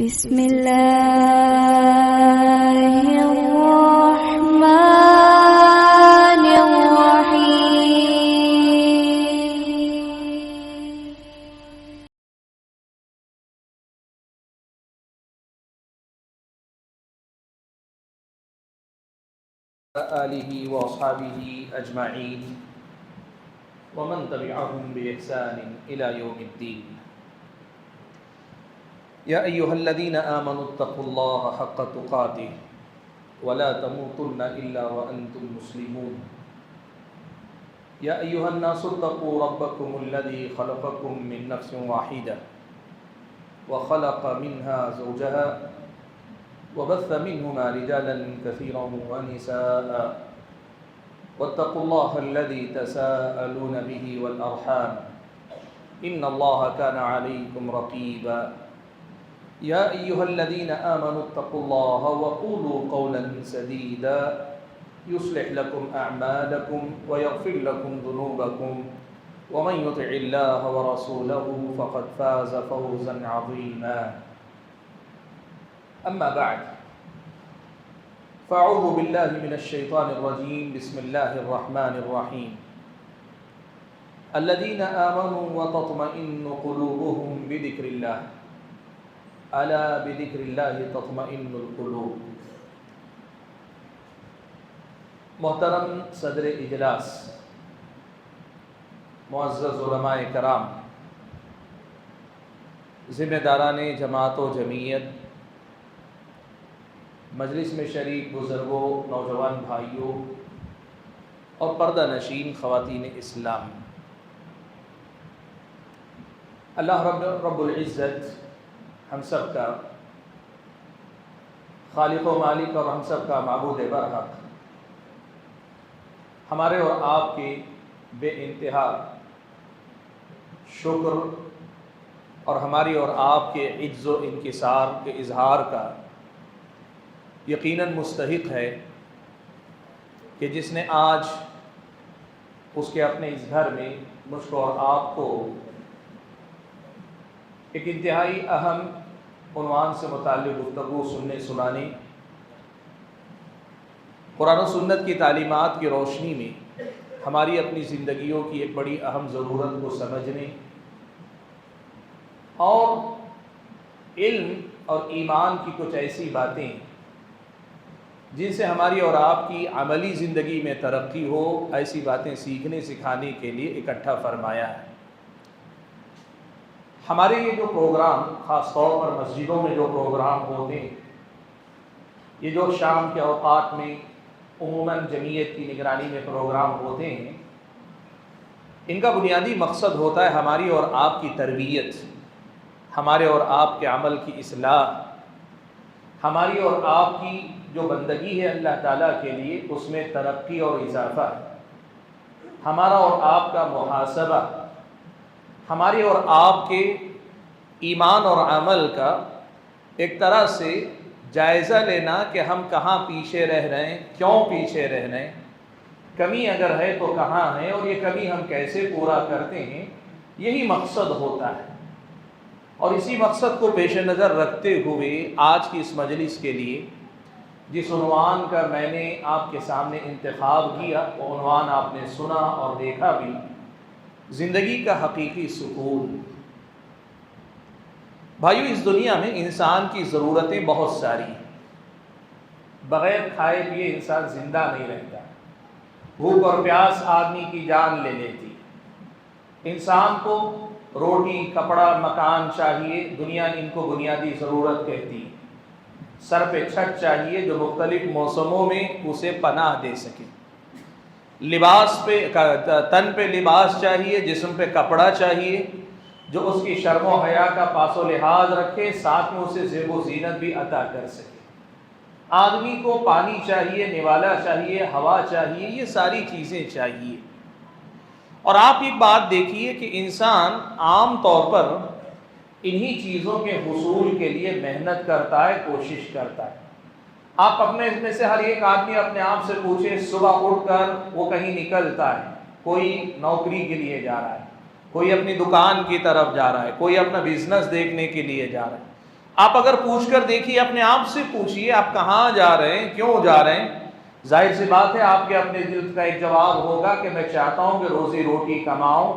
بسم الله الرحمن الرحيم. آله وأصحابه أجمعين ومن تبعهم بإحسان إلى يوم الدين. يا أيها الذين آمنوا اتقوا الله حق تقاته ولا تموتن إلا وأنتم مسلمون. يا أيها الناس اتقوا ربكم الذي خلقكم من نفس واحدة وخلق منها زوجها وبث منهما رجالا كثيرا ونساء واتقوا الله الذي تساءلون به والأرحام إن الله كان عليكم رقيبا. يا أيها الذين آمنوا اتقوا الله وقولوا قولا سديدا يصلح لكم أعمالكم ويغفر لكم ذنوبكم ومن يطع الله ورسوله فقد فاز فوزا عظيما. أما بعد فأعوذ بالله من الشيطان الرجيم. بسم الله الرحمن الرحيم. الذين آمنوا وتطمئن قلوبهم بذكر الله ألا بذكر الله تطمئن القلوب. محترم صدر اجلاس، معزز علماء کرام، ذمہ داران جماعت و جمعیت، مجلس میں شریک بزرگوں، نوجوان بھائیوں اور پردہ نشین خواتین اسلام، اللہ رب العزت ہم سب کا خالق و مالک اور ہم سب کا معبود برحق ہمارے اور آپ کے بے انتہا شکر اور ہماری اور آپ کے عجز و انکسار کے اظہار کا یقیناً مستحق ہے کہ جس نے آج اس کے اپنے اس گھر میں مجھ کو اور آپ کو ایک انتہائی اہم عنوان سے متعلق گفتگو سننے سنانے، قرآن و سنت کی تعلیمات کی روشنی میں ہماری اپنی زندگیوں کی ایک بڑی اہم ضرورت کو سمجھنے اور علم اور ایمان کی کچھ ایسی باتیں جن سے ہماری اور آپ کی عملی زندگی میں ترقی ہو، ایسی باتیں سیکھنے سکھانے کے لیے اکٹھا فرمایا ہے۔ ہمارے یہ جو پروگرام، خاص طور پر مسجدوں میں جو پروگرام ہوتے ہیں، یہ جو شام کے اوقات میں عموماً جمعیت کی نگرانی میں پروگرام ہوتے ہیں، ان کا بنیادی مقصد ہوتا ہے ہماری اور آپ کی تربیت، ہمارے اور آپ کے عمل کی اصلاح، ہماری اور آپ کی جو بندگی ہے اللہ تعالیٰ کے لیے اس میں ترقی اور اضافہ، ہمارا اور آپ کا محاسبہ، ہماری اور آپ کے ایمان اور عمل کا ایک طرح سے جائزہ لینا کہ ہم کہاں پیچھے رہ رہے ہیں، کیوں پیچھے رہ رہے ہیں، کمی اگر ہے تو کہاں ہے اور یہ کمی ہم کیسے پورا کرتے ہیں، یہی مقصد ہوتا ہے۔ اور اسی مقصد کو پیش نظر رکھتے ہوئے آج کی اس مجلس کے لیے جس عنوان کا میں نے آپ کے سامنے انتخاب کیا، وہ عنوان آپ نے سنا اور دیکھا بھی، زندگی کا حقیقی سکون۔ بھائیو، اس دنیا میں انسان کی ضرورتیں بہت ساری ہیں، بغیر کھائے پیے انسان زندہ نہیں رہتا، بھوک اور پیاس آدمی کی جان لے لیتی، انسان کو روٹی، کپڑا، مکان چاہیے، دنیا ان کو بنیادی ضرورت کہتی، سر پہ چھت چاہیے جو مختلف موسموں میں اسے پناہ دے سکے، لباس پہ تن پہ لباس چاہیے، جسم پہ کپڑا چاہیے جو اس کی شرم و حیا کا پاس و لحاظ رکھے، ساتھ میں اسے زیب و زینت بھی عطا کر سکے۔ آدمی کو پانی چاہیے، نوالا چاہیے، ہوا چاہیے، یہ ساری چیزیں چاہیے۔ اور آپ ایک بات دیکھیے کہ انسان عام طور پر انہی چیزوں کے حصول کے لیے محنت کرتا ہے، کوشش کرتا ہے۔ آپ اپنے میں سے ہر ایک آدمی اپنے آپ سے پوچھے، صبح اٹھ کر وہ کہیں نکلتا ہے، کوئی نوکری کے لیے جا رہا ہے، کوئی اپنی دکان کی طرف جا رہا ہے، کوئی اپنا بزنس دیکھنے کے لیے جا رہا ہے۔ آپ اگر پوچھ کر دیکھیے، اپنے آپ سے پوچھیے آپ کہاں جا رہے ہیں، کیوں جا رہے ہیں؟ ظاہر سی بات ہے آپ کے اپنے دل کا ایک جواب ہوگا کہ میں چاہتا ہوں کہ روزی روٹی کماؤں،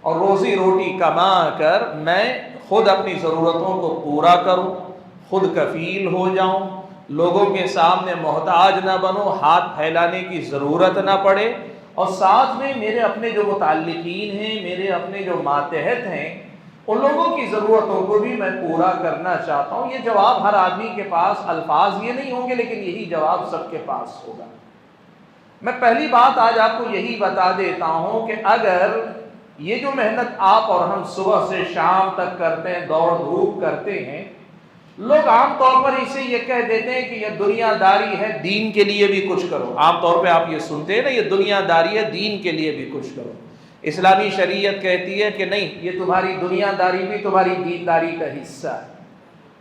اور روزی روٹی کما کر میں خود اپنی ضرورتوں کو پورا کروں، خود کفیل ہو جاؤں، لوگوں کے سامنے محتاج نہ بنوں، ہاتھ پھیلانے کی ضرورت نہ پڑے، اور ساتھ میں میرے اپنے جو متعلقین ہیں، میرے اپنے جو ماتحت ہیں، ان لوگوں کی ضرورتوں کو بھی میں پورا کرنا چاہتا ہوں۔ یہ جواب ہر آدمی کے پاس، الفاظ یہ نہیں ہوں گے لیکن یہی جواب سب کے پاس ہوگا۔ میں پہلی بات آج آپ کو یہی بتا دیتا ہوں کہ اگر یہ جو محنت آپ اور ہم صبح سے شام تک کرتے ہیں، دوڑ دھوپ کرتے ہیں، لوگ عام طور پر اسے یہ کہہ دیتے ہیں کہ یہ دنیا داری ہے، دین کے لیے بھی کچھ کرو۔ عام طور پہ آپ یہ سنتے ہیں نا، یہ دنیا داری ہے، دین کے لیے بھی کچھ کرو۔ اسلامی شریعت کہتی ہے کہ نہیں، یہ تمہاری دنیا داری بھی تمہاری دینداری کا حصہ ہے،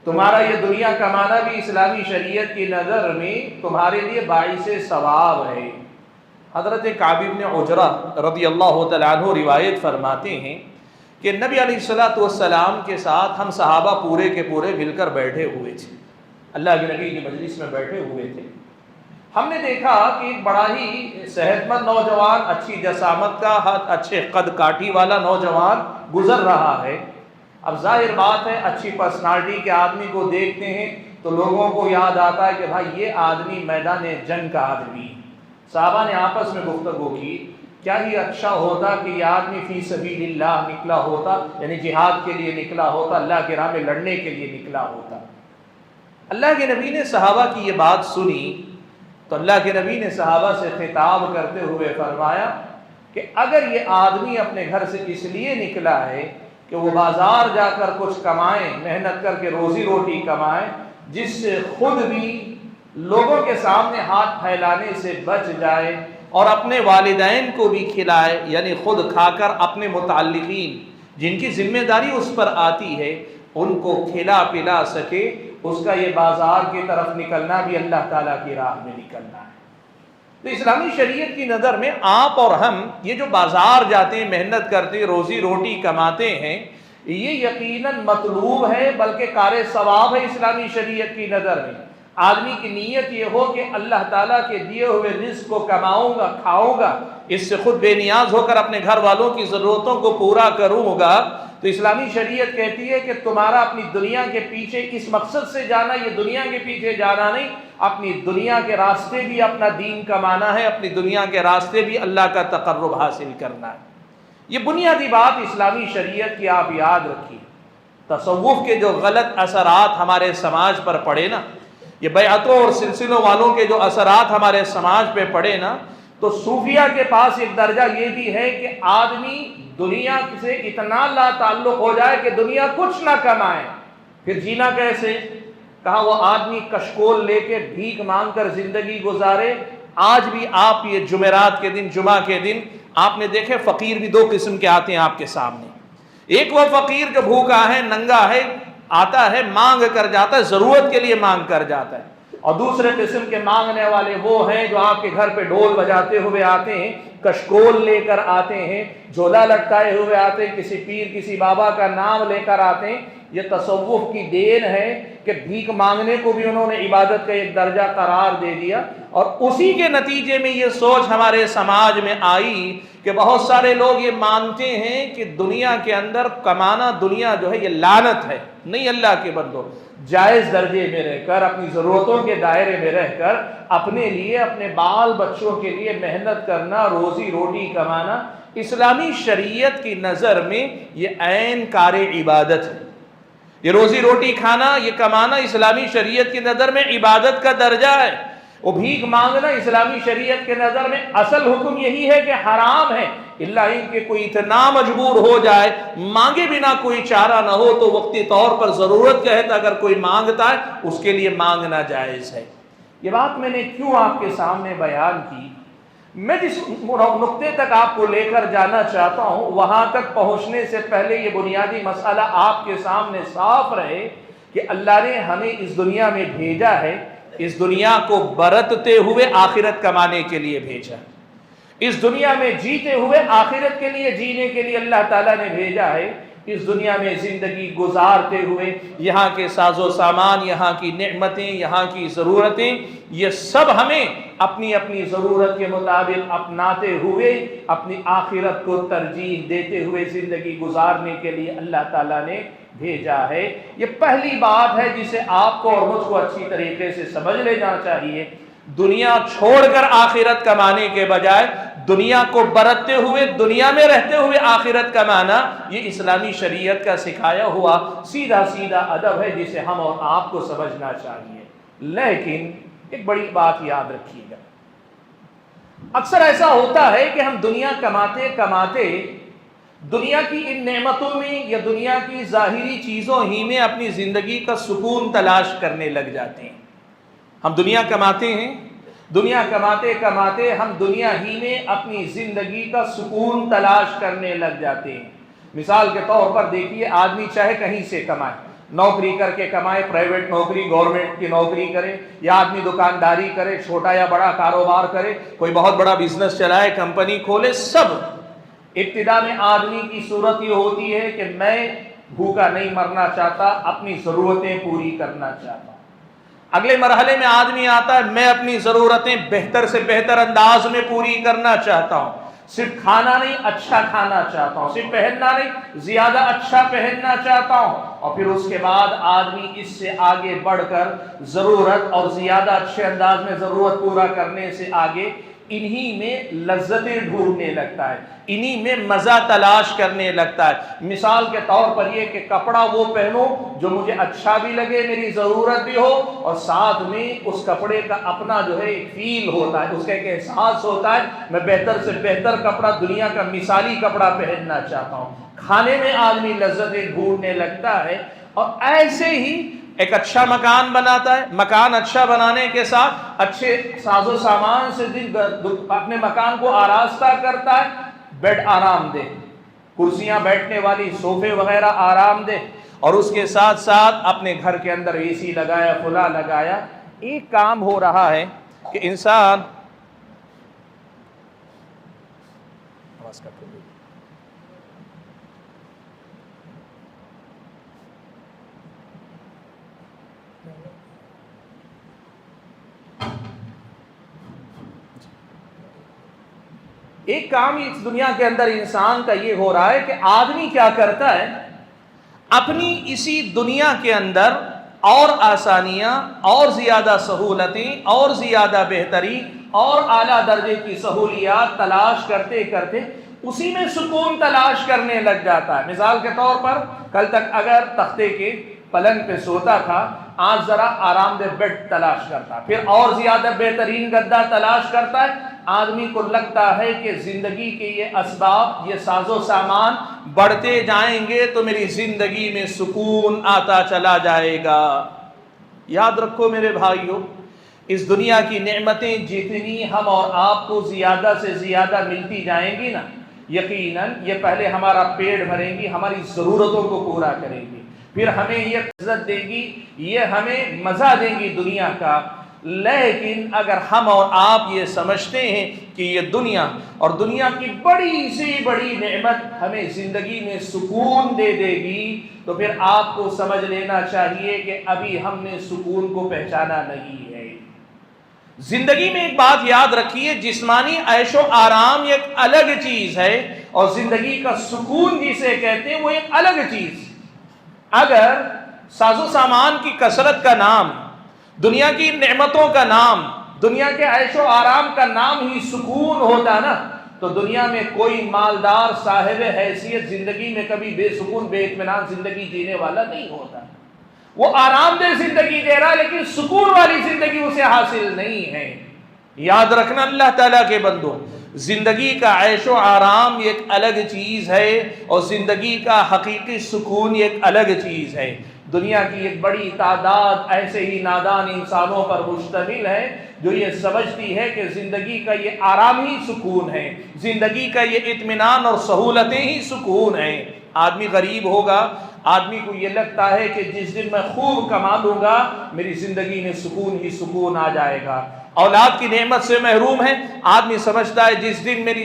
تمہارا یہ دنیا کمانا بھی اسلامی شریعت کی نظر میں تمہارے لیے باعث ثواب ہے۔ حضرت کعب بن عجرہ رضی اللہ تعالیٰ عنہ روایت فرماتے ہیں کہ نبی علیہ الصلوۃ والسلام کے ساتھ ہم صحابہ پورے کے پورے مل کر بیٹھے ہوئے تھے، اللہ کے نبی کی مجلس میں بیٹھے ہوئے تھے۔ ہم نے دیکھا کہ ایک بڑا ہی صحت مند نوجوان، اچھی جسامت کا، اچھے قد کاٹھی والا نوجوان گزر رہا ہے۔ اب ظاہر بات ہے اچھی پرسنالٹی کے آدمی کو دیکھتے ہیں تو لوگوں کو یاد آتا ہے کہ بھائی یہ آدمی میدان جنگ کا آدمی ہے۔ صحابہ نے آپس میں گفتگو کی، کیا ہی اچھا ہوتا کہ یہ آدمی فی سبیل اللہ نکلا ہوتا، یعنی جہاد کے لیے نکلا ہوتا، اللہ کے راہ میں لڑنے کے لیے نکلا ہوتا۔ اللہ کے نبی نے صحابہ کی یہ بات سنی تو اللہ کے نبی نے صحابہ سے خطاب کرتے ہوئے فرمایا کہ اگر یہ آدمی اپنے گھر سے اس لیے نکلا ہے کہ وہ بازار جا کر کچھ کمائیں، محنت کر کے روزی روٹی کمائیں، جس سے خود بھی لوگوں کے سامنے ہاتھ پھیلانے سے بچ جائے اور اپنے والدین کو بھی کھلائے، یعنی خود کھا کر اپنے متعلقین جن کی ذمہ داری اس پر آتی ہے ان کو کھلا پلا سکے، اس کا یہ بازار کی طرف نکلنا بھی اللہ تعالیٰ کی راہ میں نکلنا ہے۔ تو اسلامی شریعت کی نظر میں آپ اور ہم یہ جو بازار جاتے ہیں، محنت کرتے، روزی روٹی کماتے ہیں، یہ یقیناً مطلوب ہے بلکہ کار ثواب ہے اسلامی شریعت کی نظر میں۔ آدمی کی نیت یہ ہو کہ اللہ تعالیٰ کے دیے ہوئے رزق کو کماؤں گا، کھاؤں گا، اس سے خود بے نیاز ہو کر اپنے گھر والوں کی ضرورتوں کو پورا کروں گا، تو اسلامی شریعت کہتی ہے کہ تمہارا اپنی دنیا کے پیچھے اس مقصد سے جانا، یہ دنیا کے پیچھے جانا نہیں، اپنی دنیا کے راستے بھی اپنا دین کمانا ہے، اپنی دنیا کے راستے بھی اللہ کا تقرب حاصل کرنا ہے۔ یہ بنیادی بات اسلامی شریعت کی آپ یاد رکھیے۔ تصوف کے جو غلط اثرات ہمارے سماج پر پڑے نا، یہ بیعتوں اور سلسلوں والوں کے جو اثرات ہمارے سماج پہ پڑے نا، تو صوفیہ کے پاس ایک درجہ یہ بھی ہے کہ آدمی دنیا سے اتنا لا تعلق ہو جائے کہ دنیا کچھ نہ کمائے، پھر جینا کیسے؟ کہا وہ آدمی کشکول لے کے بھیک مانگ کر زندگی گزارے۔ آج بھی آپ یہ جمعرات کے دن، جمعہ کے دن آپ نے دیکھے فقیر بھی دو قسم کے آتے ہیں آپ کے سامنے۔ ایک وہ فقیر جو بھوکا ہے، ننگا ہے، آتا ہے مانگ کر جاتا ہے، ضرورت کے لیے مانگ کر جاتا ہے، اور دوسرے قسم کے مانگنے والے وہ ہیں جو آپ کے گھر پہ ڈھول بجاتے ہوئے آتے ہیں، کشکول لے کر آتے ہیں، جھولا لٹکائے ہوئے آتے ہیں، کسی پیر کسی بابا کا نام لے کر آتے ہیں۔ یہ تصوف کی دین ہے کہ بھیک مانگنے کو بھی انہوں نے عبادت کا ایک درجہ قرار دے دیا، اور اسی کے نتیجے میں یہ سوچ ہمارے سماج میں آئی کہ بہت سارے لوگ یہ مانتے ہیں کہ دنیا کے اندر کمانا، دنیا جو ہے یہ لعنت ہے۔ نہیں اللہ کے بندو، جائز درجے میں رہ کر، اپنی ضرورتوں کے دائرے میں رہ کر، اپنے لیے، اپنے بال بچوں کے لیے محنت کرنا، روزی روٹی کمانا، اسلامی شریعت کی نظر میں یہ عین کار عبادت ہے۔ یہ روزی روٹی کھانا، یہ کمانا اسلامی شریعت کی نظر میں عبادت کا درجہ ہے۔ وہ بھیک مانگنا اسلامی شریعت کے نظر میں اصل حکم یہی ہے کہ حرام ہے، اللہ ان کے کوئی اتنا مجبور ہو جائے، مانگے بنا کوئی چارہ نہ ہو تو وقتی طور پر ضرورت کا ہے تو اگر کوئی مانگتا ہے اس کے لیے مانگنا جائز ہے۔ یہ بات میں نے کیوں آپ کے سامنے بیان کی؟ میں جس نقطے تک آپ کو لے کر جانا چاہتا ہوں وہاں تک پہنچنے سے پہلے یہ بنیادی مسئلہ آپ کے سامنے صاف رہے کہ اللہ نے ہمیں اس دنیا میں بھیجا ہے، اس دنیا کو برتتے ہوئے آخرت کمانے کے لیے بھیجا، اس دنیا میں جیتے ہوئے آخرت کے لیے جینے کے لیے اللہ تعالیٰ نے بھیجا ہے۔ اس دنیا میں زندگی گزارتے ہوئے یہاں کے ساز و سامان، یہاں کی نعمتیں، یہاں کی ضرورتیں، یہ سب ہمیں اپنی اپنی ضرورت کے مطابق اپناتے ہوئے اپنی آخرت کو ترجیح دیتے ہوئے زندگی گزارنے کے لیے اللہ تعالیٰ نے بھیجا ہے۔ یہ پہلی بات ہے جسے آپ کو اور مجھ کو اچھی طریقے سے سمجھ لینا چاہیے۔ دنیا چھوڑ کر آخرت کمانے کے بجائے دنیا کو برتتے ہوئے، دنیا میں رہتے ہوئے آخرت کمانا، یہ اسلامی شریعت کا سکھایا ہوا سیدھا سیدھا ادب ہے جسے ہم اور آپ کو سمجھنا چاہیے۔ لیکن ایک بڑی بات یاد رکھیے گا، اکثر ایسا ہوتا ہے کہ ہم دنیا کماتے کماتے دنیا کی ان نعمتوں میں یا دنیا کی ظاہری چیزوں ہی میں اپنی زندگی کا سکون تلاش کرنے لگ جاتے ہیں۔ ہم دنیا کماتے ہیں، دنیا کماتے کماتے ہم دنیا ہی میں اپنی زندگی کا سکون تلاش کرنے لگ جاتے ہیں۔ مثال کے طور پر دیکھیے، آدمی چاہے کہیں سے کمائے، نوکری کر کے کمائے، پرائیویٹ نوکری، گورنمنٹ کی نوکری کرے، یا آدمی دکانداری کرے، چھوٹا یا بڑا کاروبار کرے، کوئی بہت بڑا بزنس چلائے، کمپنی کھولے، سب ابتدا میں آدمی کی صورت یہ ہوتی ہے کہ میں بھوکا نہیں مرنا چاہتا، اپنی ضرورتیں پوری کرنا چاہتا ہوں۔ اگلے مرحلے میں آدمی آتا ہے، میں اپنی ضرورتیں بہتر سے بہتر انداز میں پوری کرنا چاہتا ہوں، صرف کھانا نہیں اچھا کھانا چاہتا ہوں، صرف پہننا نہیں زیادہ اچھا پہننا چاہتا ہوں، اور پھر اس کے بعد آدمی اس سے آگے بڑھ کر ضرورت اور زیادہ اچھے انداز میں ضرورت پورا کرنے سے آگے انہی میں لذتیں ڈھونڈنے لگتا ہے، انہی میں مزہ تلاش کرنے لگتا ہے۔ مثال کے طور پر یہ کہ کپڑا وہ پہنو جو مجھے اچھا بھی لگے، میری ضرورت بھی ہو، اور ساتھ میں اس کپڑے کا اپنا جو ہے ایک فیل ہوتا ہے، اس کا ایک احساس ہوتا ہے، میں بہتر سے بہتر کپڑا، دنیا کا مثالی کپڑا پہننا چاہتا ہوں۔ کھانے میں آدمی لذتیں ڈھونڈنے لگتا ہے، اور ایسے ہی ایک اچھا مکان بناتا ہے، مکان اچھا بنانے کے ساتھ اچھے ساز و سامان سے اپنے مکان کو آراستہ کرتا ہے، بیڈ آرام دہ، کرسیاں بیٹھنے والی، صوفے وغیرہ آرام دہ، اور اس کے ساتھ ساتھ اپنے گھر کے اندر اے سی لگایا، فلا لگایا۔ ایک کام ہو رہا ہے کہ انسان ایک کام اس دنیا کے اندر انسان کا یہ ہو رہا ہے کہ آدمی کیا کرتا ہے، اپنی اسی دنیا کے اندر اور آسانیاں اور زیادہ سہولتیں اور زیادہ بہتری اور اعلیٰ درجے کی سہولیات تلاش کرتے کرتے اسی میں سکون تلاش کرنے لگ جاتا ہے۔ مثال کے طور پر کل تک اگر تختے کے پلنگ پہ سوتا تھا، آج ذرا آرام دہ بیڈ تلاش کرتا ہے، پھر اور زیادہ بہترین گدا تلاش کرتا ہے۔ آدمی کو لگتا ہے کہ زندگی کے یہ اسباب، یہ ساز و سامان بڑھتے جائیں گے تو میری زندگی میں سکون آتا چلا جائے گا۔ یاد رکھو میرے بھائیو، اس دنیا کی نعمتیں جتنی ہم اور آپ کو زیادہ سے زیادہ ملتی جائیں گی نا، یقیناً یہ پہلے ہمارا پیٹ بھریں گی، ہماری ضرورتوں کو پورا کریں گی، پھر ہمیں یہ عزت دے گی، یہ ہمیں مزہ دیں گی دنیا کا۔ لیکن اگر ہم اور آپ یہ سمجھتے ہیں کہ یہ دنیا اور دنیا کی بڑی سی بڑی نعمت ہمیں زندگی میں سکون دے دے گی، تو پھر آپ کو سمجھ لینا چاہیے کہ ابھی ہم نے سکون کو پہچانا نہیں ہے۔ زندگی میں ایک بات یاد رکھیے، جسمانی عیش و آرام ایک الگ چیز ہے، اور زندگی کا سکون جسے کہتے ہیں وہ ایک الگ چیز۔ اگر ساز و سامان کی کثرت کا نام، دنیا کی نعمتوں کا نام، دنیا کے عیش و آرام کا نام ہی سکون ہوتا نا، تو دنیا میں کوئی مالدار صاحب حیثیت زندگی میں کبھی بے سکون بے اطمینان زندگی جینے والا نہیں ہوتا۔ وہ آرام دہ زندگی دے رہا، لیکن سکون والی زندگی اسے حاصل نہیں ہے۔ یاد رکھنا اللہ تعالیٰ کے بندو، زندگی کا عیش و آرام ایک الگ چیز ہے، اور زندگی کا حقیقی سکون ایک الگ چیز ہے۔ دنیا کی ایک بڑی تعداد ایسے ہی نادان انسانوں پر مشتمل ہے جو یہ سمجھتی ہے کہ زندگی کا یہ آرام ہی سکون ہے، زندگی کا یہ اطمینان اور سہولتیں ہی سکون ہیں۔ آدمی غریب ہوگا، آدمی کو یہ لگتا ہے کہ جس دن میں خوب کما لوں گا میری زندگی میں سکون ہی سکون آ جائے گا۔ اولاد کی نعمت سے محروم ہے، آدمی سمجھتا ہے جس دن میری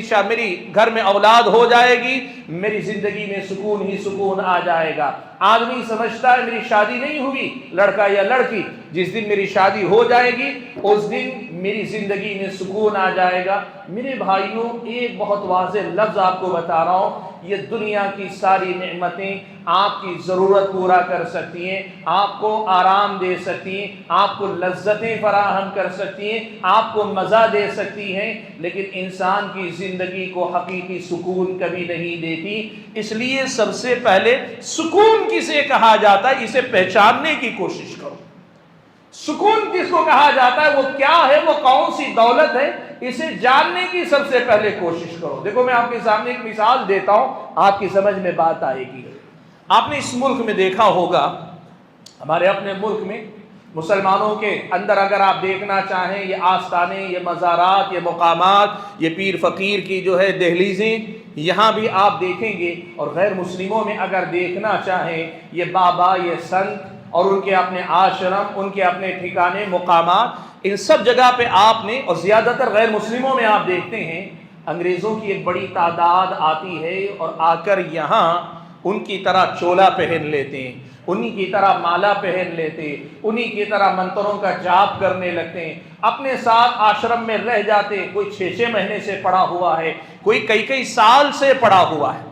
گھر میں اولاد ہو جائے گی میری زندگی میں سکون ہی سکون آ جائے گا۔ آدمی سمجھتا ہے میری شادی نہیں ہوئی، لڑکا یا لڑکی، جس دن میری شادی ہو جائے گی اس دن میری زندگی میں سکون آ جائے گا۔ میرے بھائیوں، ایک بہت واضح لفظ آپ کو بتا رہا ہوں، یہ دنیا کی ساری نعمتیں آپ کی ضرورت پورا کر سکتی ہیں، آپ کو آرام دے سکتی ہیں، آپ کو لذتیں فراہم کر سکتی ہیں، آپ کو مزہ دے سکتی ہیں، لیکن انسان کی زندگی کو حقیقی سکون کبھی نہیں دیتی۔ اس لیے سب سے پہلے سکون کسے کہا جاتا ہے اسے پہچاننے کی کوشش کرو۔ سکون کس کو کہا جاتا ہے، وہ کیا ہے، وہ کون سی دولت ہے، اسے جاننے کی سب سے پہلے کوشش کرو۔ دیکھو میں آپ کے سامنے ایک مثال دیتا ہوں، آپ کی سمجھ میں بات آئے گی۔ آپ نے اس ملک میں دیکھا ہوگا، ہمارے اپنے ملک میں مسلمانوں کے اندر اگر آپ دیکھنا چاہیں، یہ آستانے، یہ مزارات، یہ مقامات، یہ پیر فقیر کی جو ہے دہلیزیں، یہاں بھی آپ دیکھیں گے، اور غیر مسلموں میں اگر دیکھنا چاہیں یہ بابا، یہ سنت اور ان کے اپنے آشرم، ان کے اپنے ٹھکانے، مقامات، ان سب جگہ پہ آپ نے، اور زیادہ تر غیر مسلموں میں آپ دیکھتے ہیں انگریزوں کی ایک بڑی تعداد آتی ہے اور آ کر یہاں ان کی طرح چولا پہن لیتے ہیں، انہی کی طرح مالا پہن لیتے ہیں، انہی کی طرح منتروں کا جاپ کرنے لگتے ہیں، اپنے ساتھ آشرم میں رہ جاتے، کوئی 6 مہینے سے پڑا ہوا ہے، کوئی کئی سال سے پڑا ہوا ہے۔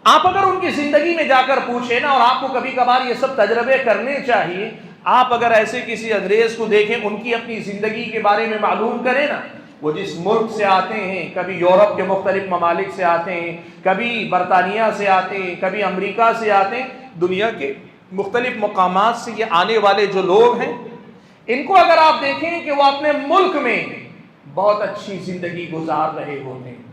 آپ اگر ان کی زندگی میں جا کر پوچھیں نا، اور آپ کو کبھی کبھار یہ سب تجربے کرنے چاہیے، آپ اگر ایسے کسی انگریز کو دیکھیں، ان کی اپنی زندگی کے بارے میں معلوم کریں نا، وہ جس ملک سے آتے ہیں، کبھی یورپ کے مختلف ممالک سے آتے ہیں، کبھی برطانیہ سے آتے ہیں، کبھی امریکہ سے آتے ہیں، دنیا کے مختلف مقامات سے یہ آنے والے جو لوگ ہیں، ان کو اگر آپ دیکھیں کہ وہ اپنے ملک میں بہت اچھی زندگی گزار رہے ہوتے ہیں،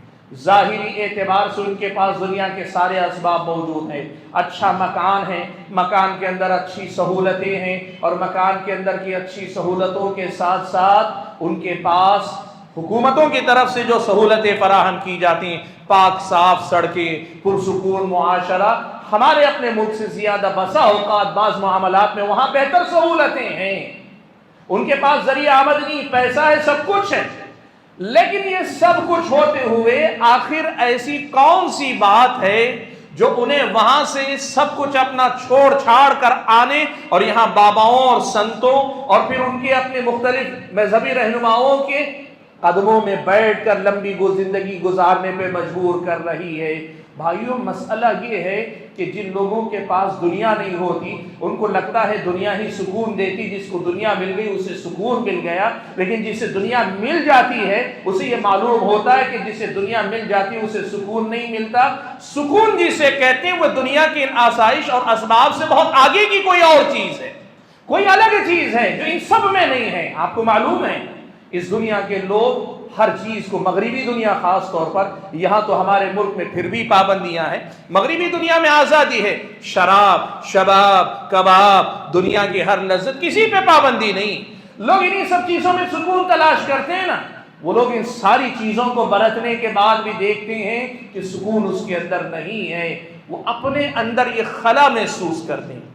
ظاہری اعتبار سے ان کے پاس دنیا کے سارے اسباب موجود ہیں، اچھا مکان ہے، مکان کے اندر اچھی سہولتیں ہیں، اور مکان کے اندر کی اچھی سہولتوں کے ساتھ ساتھ ان کے پاس حکومتوں کی طرف سے جو سہولتیں فراہم کی جاتی ہیں، پاک صاف سڑکیں، پرسکون معاشرہ، ہمارے اپنے ملک سے زیادہ بسا اوقات بعض معاملات میں وہاں بہتر سہولتیں ہیں، ان کے پاس ذریعہ آمدنی، پیسہ ہے، سب کچھ ہے، لیکن یہ سب کچھ ہوتے ہوئے آخر ایسی کون سی بات ہے جو انہیں وہاں سے سب کچھ اپنا چھوڑ چھاڑ کر آنے اور یہاں باباؤں اور سنتوں اور پھر ان کے اپنے مختلف مذہبی رہنماؤں کے قدموں میں بیٹھ کر لمبی زندگی گزارنے پہ مجبور کر رہی ہے؟ بھائیوں، مسئلہ یہ ہے کہ جن لوگوں کے پاس دنیا نہیں ہوتی ان کو لگتا ہے دنیا ہی سکون دیتی، جس کو دنیا مل گئی اسے سکون مل گیا، لیکن جسے دنیا مل جاتی ہے اسے یہ معلوم ہوتا ہے کہ جسے دنیا مل جاتی ہے اسے سکون نہیں ملتا۔ سکون جسے کہتے ہیں وہ دنیا کی ان آسائش اور اسباب سے بہت آگے کی کوئی اور چیز ہے، کوئی الگ چیز ہے جو ان سب میں نہیں ہے۔ آپ کو معلوم ہے اس دنیا کے لوگ ہر چیز کو، مغربی دنیا خاص طور پر، یہاں تو ہمارے ملک میں پھر بھی پابندیاں ہیں، مغربی دنیا میں آزادی ہے، شراب، شباب، کباب، دنیا کی ہر لذت، کسی پہ پابندی نہیں۔ لوگ انہی سب چیزوں میں سکون تلاش کرتے ہیں نا، وہ لوگ ان ساری چیزوں کو برتنے کے بعد بھی دیکھتے ہیں کہ سکون اس کے اندر نہیں ہے، وہ اپنے اندر یہ خلا محسوس کرتے ہیں،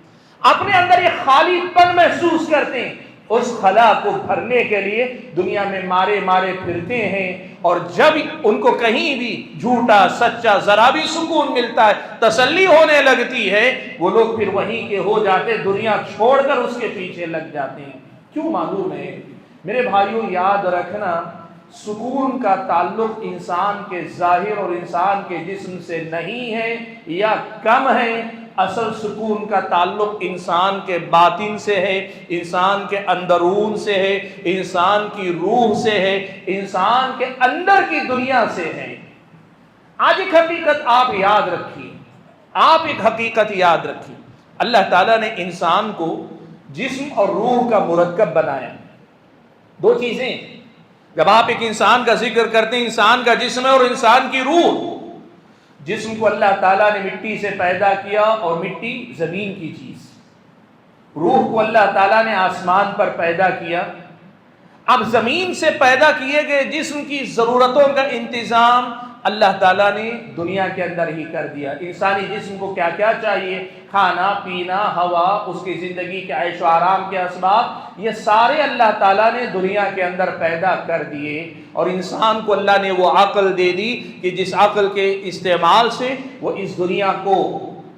اپنے اندر یہ خالی پن محسوس کرتے ہیں، اس خلا کو بھرنے کے لیے دنیا میں مارے مارے پھرتے ہیں، اور جب ان کو کہیں بھی جھوٹا سچا ذرا بھی سکون ملتا ہے، تسلی ہونے لگتی ہے، وہ لوگ پھر وہیں کے ہو جاتے، دنیا چھوڑ کر اس کے پیچھے لگ جاتے ہیں۔ کیوں معلوم ہے میرے بھائیوں؟ یاد رکھنا، سکون کا تعلق انسان کے ظاہر اور انسان کے جسم سے نہیں ہے یا کم ہے، اصل سکون کا تعلق انسان کے باطن سے ہے، انسان کے اندرون سے ہے، انسان کی روح سے ہے، انسان کے اندر کی دنیا سے ہے۔ آج ایک حقیقت آپ یاد رکھیے، آپ ایک حقیقت یاد رکھیے، اللہ تعالیٰ نے انسان کو جسم اور روح کا مرکب بنایا۔ دو چیزیں، جب آپ ایک انسان کا ذکر کرتے ہیں، انسان کا جسم ہے اور انسان کی روح۔ جسم کو اللہ تعالیٰ نے مٹی سے پیدا کیا اور مٹی زمین کی چیز، روح کو اللہ تعالیٰ نے آسمان پر پیدا کیا۔ اب زمین سے پیدا کیے گئے جسم کی ضرورتوں کا انتظام اللہ تعالیٰ نے دنیا کے اندر ہی کر دیا۔ انسانی جسم کو کیا کیا چاہیے، کھانا پینا، ہوا، اس کی زندگی کے عیش و آرام کے اسباب، یہ سارے اللہ تعالیٰ نے دنیا کے اندر پیدا کر دیے، اور انسان کو اللہ نے وہ عقل دے دی کہ جس عقل کے استعمال سے وہ اس دنیا کو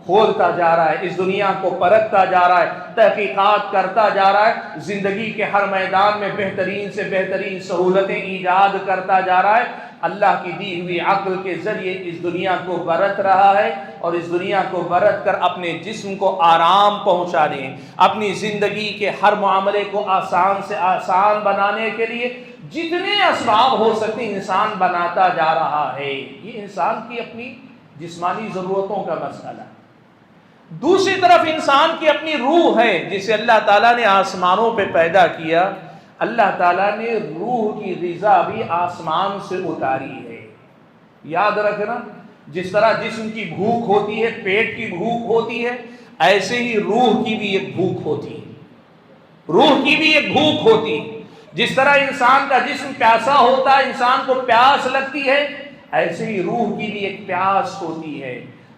کھولتا جا رہا ہے، اس دنیا کو پرکھتا جا رہا ہے، تحقیقات کرتا جا رہا ہے، زندگی کے ہر میدان میں بہترین سے بہترین سہولتیں ایجاد کرتا جا رہا ہے۔ اللہ کی دی ہوئی عقل کے ذریعے اس دنیا کو برت رہا ہے، اور اس دنیا کو برت کر اپنے جسم کو آرام پہنچانے، اپنی زندگی کے ہر معاملے کو آسان سے آسان بنانے کے لیے جتنے اسباب ہو سکتے انسان بناتا جا رہا ہے۔ یہ انسان کی اپنی جسمانی ضرورتوں کا مسئلہ ہے۔ دوسری طرف انسان کی اپنی روح ہے جسے اللہ تعالیٰ نے آسمانوں پہ پیدا کیا۔ اللہ تعالیٰ نے روح کی غذا بھی آسمان سے اتاری ہے۔ یاد رکھنا، جس طرح جسم کی بھوک ہوتی ہے، پیٹ کی بھوک ہوتی ہے، ایسے ہی روح کی بھی ایک بھوک ہوتی ہے۔ روح کی بھی ایک بھوک ہوتی ہے۔ جس طرح انسان کا جسم پیاسا ہوتا ہے، انسان کو پیاس لگتی ہے، ایسے ہی روح کی بھی ایک پیاس ہوتی ہے۔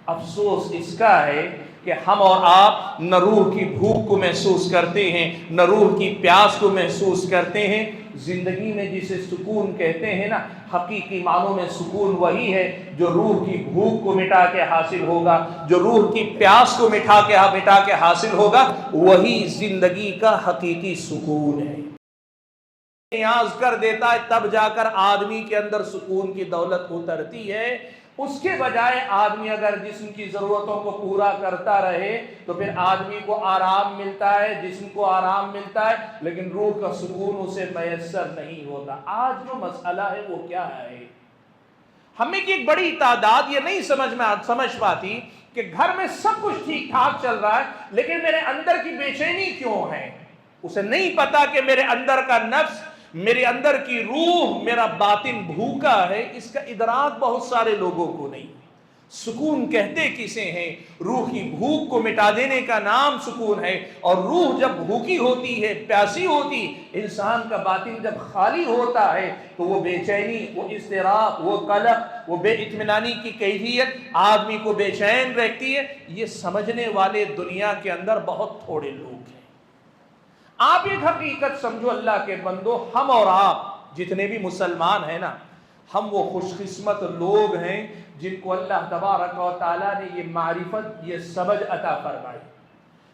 افسوس اس کا ہے کہ ہم اور آپ نہ روح کی بھوک کو محسوس کرتے ہیں، نہ روح کی پیاس کو محسوس کرتے ہیں۔ زندگی میں جسے سکون کہتے ہیں نا، حقیقی معنوں میں سکون وہی ہے جو روح کی بھوک کو مٹا کے حاصل ہوگا، جو روح کی پیاس کو مٹا کے حاصل ہوگا، وہی زندگی کا حقیقی سکون ہے۔ نیاز کر دیتا ہے تب جا کر آدمی کے اندر سکون کی دولت اترتی ہے۔ اس کے بجائے آدمی اگر جسم کی ضرورتوں کو پورا کرتا رہے تو پھر آدمی کو آرام ملتا ہے، جسم کو آرام ملتا ہے، لیکن روح کا سکون اسے میسر نہیں ہوتا۔ آج جو مسئلہ ہے وہ کیا ہے؟ ہمیں کی ایک بڑی تعداد یہ نہیں سمجھ پاتی کہ گھر میں سب کچھ ٹھیک ٹھاک چل رہا ہے، لیکن میرے اندر کی بے چینی کیوں ہے؟ اسے نہیں پتا کہ میرے اندر کا نفس، میرے اندر کی روح، میرا باطن بھوکا ہے۔ اس کا ادراک بہت سارے لوگوں کو نہیں۔ سکون کہتے کسے ہیں؟ روح کی بھوک کو مٹا دینے کا نام سکون ہے، اور روح جب بھوکی ہوتی ہے، پیاسی ہوتی، انسان کا باطن جب خالی ہوتا ہے تو وہ بے چینی، وہ اضطراب، وہ قلق، وہ بے اطمینانی کی کیفیت آدمی کو بے چین رکھتی ہے۔ یہ سمجھنے والے دنیا کے اندر بہت تھوڑے لوگ ہیں۔ آپ ایک حقیقت سمجھو اللہ کے بندو، ہم اور آپ جتنے بھی مسلمان ہیں نا، ہم وہ خوش قسمت لوگ ہیں جن کو اللہ تبارک و تعالیٰ نے یہ معرفت، یہ سمجھ عطا فرمائی،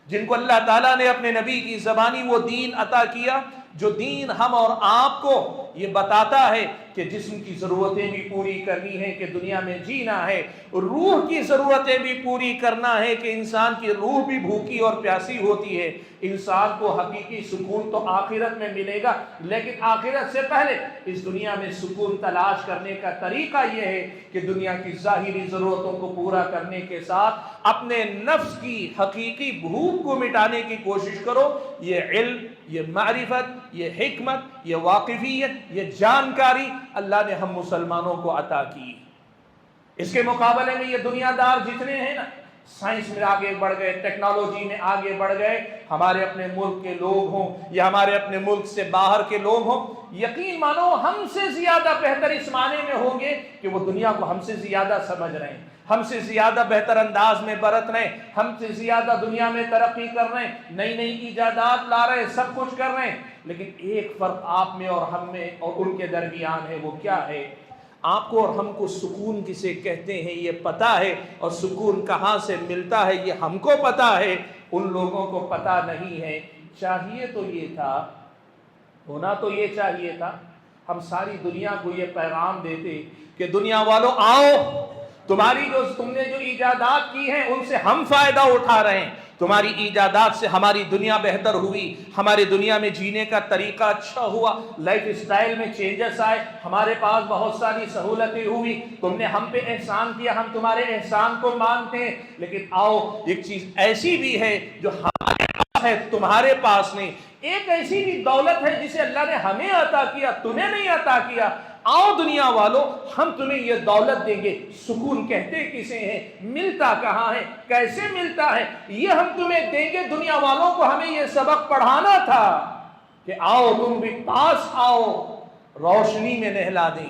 جن کو اللہ تعالیٰ نے اپنے نبی کی زبانی وہ دین عطا کیا جو دین ہم اور آپ کو یہ بتاتا ہے کہ جسم کی ضرورتیں بھی پوری کرنی ہے، کہ دنیا میں جینا ہے، روح کی ضرورتیں بھی پوری کرنا ہے کہ انسان کی روح بھی بھوکی اور پیاسی ہوتی ہے۔ انسان کو حقیقی سکون تو آخرت میں ملے گا، لیکن آخرت سے پہلے اس دنیا میں سکون تلاش کرنے کا طریقہ یہ ہے کہ دنیا کی ظاہری ضرورتوں کو پورا کرنے کے ساتھ اپنے نفس کی حقیقی بھوک کو مٹانے کی کوشش کرو۔ یہ علم، یہ معرفت، یہ حکمت، یہ واقفیت، یہ جانکاری اللہ نے ہم مسلمانوں کو عطا کی۔ اس کے مقابلے میں یہ دنیا دار جتنے ہیں نا، سائنس میں آگے بڑھ گئے، ٹیکنالوجی میں آگے بڑھ گئے، ہمارے اپنے ملک کے لوگ ہوں یا ہمارے اپنے ملک سے باہر کے لوگ ہوں، یقین مانو ہم سے زیادہ بہتر اس معنی میں ہوں گے کہ وہ دنیا کو ہم سے زیادہ سمجھ رہے ہیں، ہم سے زیادہ بہتر انداز میں برت رہے ہیں، ہم سے زیادہ دنیا میں ترقی کر رہے ہیں، نئی نئی ایجادات لا رہے ہیں، سب کچھ کر رہے ہیں۔ لیکن ایک فرق آپ میں اور ہم میں اور ان کے درمیان ہے، وہ کیا ہے؟ آپ کو اور ہم کو سکون کسے کہتے ہیں یہ پتا ہے، اور سکون کہاں سے ملتا ہے یہ ہم کو پتا ہے، ان لوگوں کو پتا نہیں ہے۔ چاہیے تو یہ تھا، ہونا تو یہ چاہیے تھا، ہم ساری دنیا کو یہ پیغام دیتے کہ دنیا والوں آؤ، تم نے جو ایجادات کی ہیں ان سے ہم فائدہ اٹھا رہے ہیں، تمہاری ایجادات سے ہماری دنیا بہتر ہوئی، ہماری دنیا میں جینے کا طریقہ اچھا ہوا، لائف اسٹائل میں چینجز آئے، ہمارے پاس بہت ساری سہولتیں ہوئی، تم نے ہم پہ احسان کیا، ہم تمہارے احسان کو مانتے ہیں۔ لیکن آؤ، ایک چیز ایسی بھی ہے جو ہمارے پاس ہے تمہارے پاس نہیں، ایک ایسی بھی دولت ہے جسے اللہ نے ہمیں عطا کیا، تمہیں نہیں عطا کیا۔ آؤ دنیا والو، ہم تمہیں یہ دولت دیں گے۔ سکون کہتے کسے ہیں؟ ملتا کہاں ہے؟ کیسے ملتا ہے؟ یہ ہم تمہیں دیں گے۔ دنیا والوں کو ہمیں یہ سبق پڑھانا تھا کہ آؤ تم بھی پاس آؤ، روشنی میں نہلا دیں۔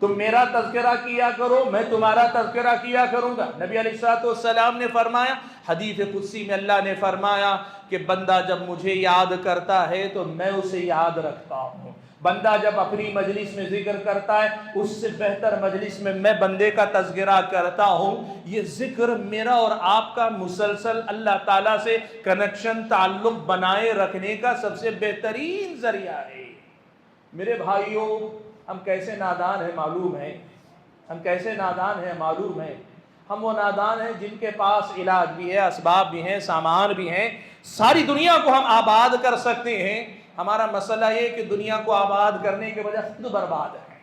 تم میرا تذکرہ کیا کرو، میں تمہارا تذکرہ کیا کروں گا۔ نبی علیہ السلام نے فرمایا، حدیث قدسی میں اللہ نے فرمایا کہ بندہ جب مجھے یاد کرتا ہے تو میں اسے یاد رکھتا ہوں۔ بندہ جب اپنی مجلس میں ذکر کرتا ہے، اس سے بہتر مجلس میں بندے کا تذکرہ کرتا ہوں۔ یہ ذکر میرا اور آپ کا مسلسل اللہ تعالیٰ سے کنیکشن، تعلق بنائے رکھنے کا سب سے بہترین ذریعہ ہے۔ میرے بھائیوں، ہم کیسے نادان ہیں معلوم ہے، ہم کیسے نادان ہیں معلوم ہے۔ ہم وہ نادان ہیں جن کے پاس علاج بھی ہے، اسباب بھی ہیں، سامان بھی ہیں، ساری دنیا کو ہم آباد کر سکتے ہیں۔ ہمارا مسئلہ یہ کہ دنیا کو آباد کرنے کے بجائے خود برباد ہیں۔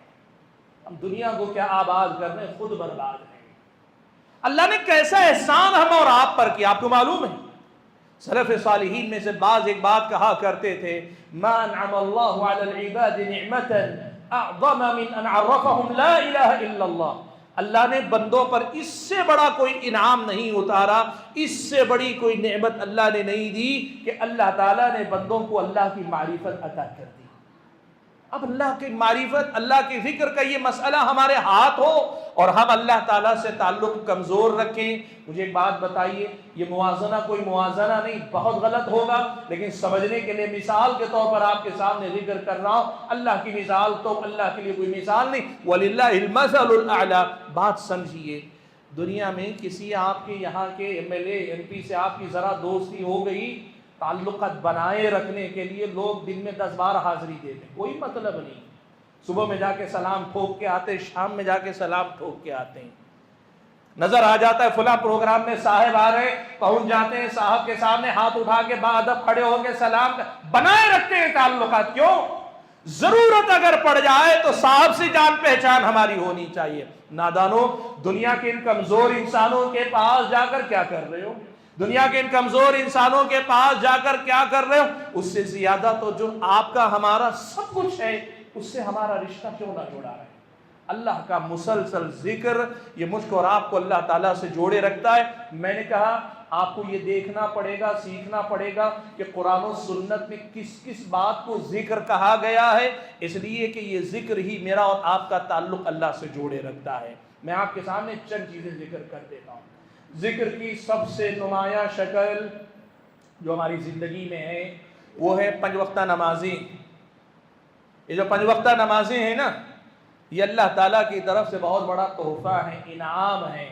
ہم دنیا کو کیا آباد کرنے، خود برباد ہیں۔ اللہ نے کیسا احسان ہم اور آپ پر کیا، آپ کو معلوم ہے؟ سلف صالحین میں سے بعض ایک بات کہا کرتے تھے، ما انعم اللہ علی العباد نعمتا اعظم من ان عرفهم لا الہ الا اللہ۔ اللہ نے بندوں پر اس سے بڑا کوئی انعام نہیں اتارا، اس سے بڑی کوئی نعمت اللہ نے نہیں دی کہ اللہ تعالیٰ نے بندوں کو اللہ کی معرفت عطا کر دی۔ اب اللہ کی معرفت، اللہ کے ذکر کا یہ مسئلہ ہمارے ہاتھ ہو اور ہم اللہ تعالیٰ سے تعلق کمزور رکھیں۔ مجھے ایک بات بتائیے، یہ موازنہ کوئی موازنہ نہیں، بہت غلط ہوگا، لیکن سمجھنے کے لیے مثال کے طور پر آپ کے سامنے ذکر کر رہا ہوں۔ اللہ کی مثال تو اللہ کے لیے کوئی مثال نہیں، وَلِلَّهِ الْمَثَلُ الْأَعْلَى۔ بات سمجھیے، دنیا میں کسی آپ کے یہاں کے MP سے آپ کی ذرا دوستی ہو گئی، تعلقات بنائے رکھنے کے لیے لوگ دن میں 10 بار حاضری دیتے، کوئی مطلب نہیں۔ صبح میں جا کے سلام ٹھوک کے آتے، شام میں جا کے سلام ٹھوک کے آتے ہیں۔ نظر آ جاتا ہے فلاں پروگرام میں صاحب آ رہے، پہنچ جاتے ہیں، صاحب کے سامنے ہاتھ اٹھا کے باادب کھڑے ہو کے سلام بنائے رکھتے ہیں تعلقات۔ کیوں؟ ضرورت اگر پڑ جائے تو صاحب سے جان پہچان ہماری ہونی چاہیے۔ نادانوں، دنیا کے ان کمزور انسانوں کے پاس جا کر کیا کر رہے ہو؟ دنیا کے ان کمزور انسانوں کے پاس جا کر کیا کر رہے ہو؟ اس سے زیادہ تو جو آپ کا ہمارا سب کچھ ہے، اس سے ہمارا رشتہ کیوں نہ جوڑا رہے؟ اللہ کا مسلسل ذکر یہ مجھ کو اور آپ کو اللہ تعالیٰ سے جوڑے رکھتا ہے۔ میں نے کہا آپ کو یہ دیکھنا پڑے گا، سیکھنا پڑے گا کہ قرآن و سنت میں کس کس بات کو ذکر کہا گیا ہے، اس لیے کہ یہ ذکر ہی میرا اور آپ کا تعلق اللہ سے جوڑے رکھتا ہے۔ میں آپ کے سامنے چند چیزیں ذکر کر دیتا ہوں۔ ذکر کی سب سے نمایاں شکل جو ہماری زندگی میں ہے وہ ہے 5 وقتہ نمازیں۔ یہ جو 5 وقتہ نمازیں ہیں نا، یہ اللہ تعالیٰ کی طرف سے بہت بڑا تحفہ ہے، انعام ہے۔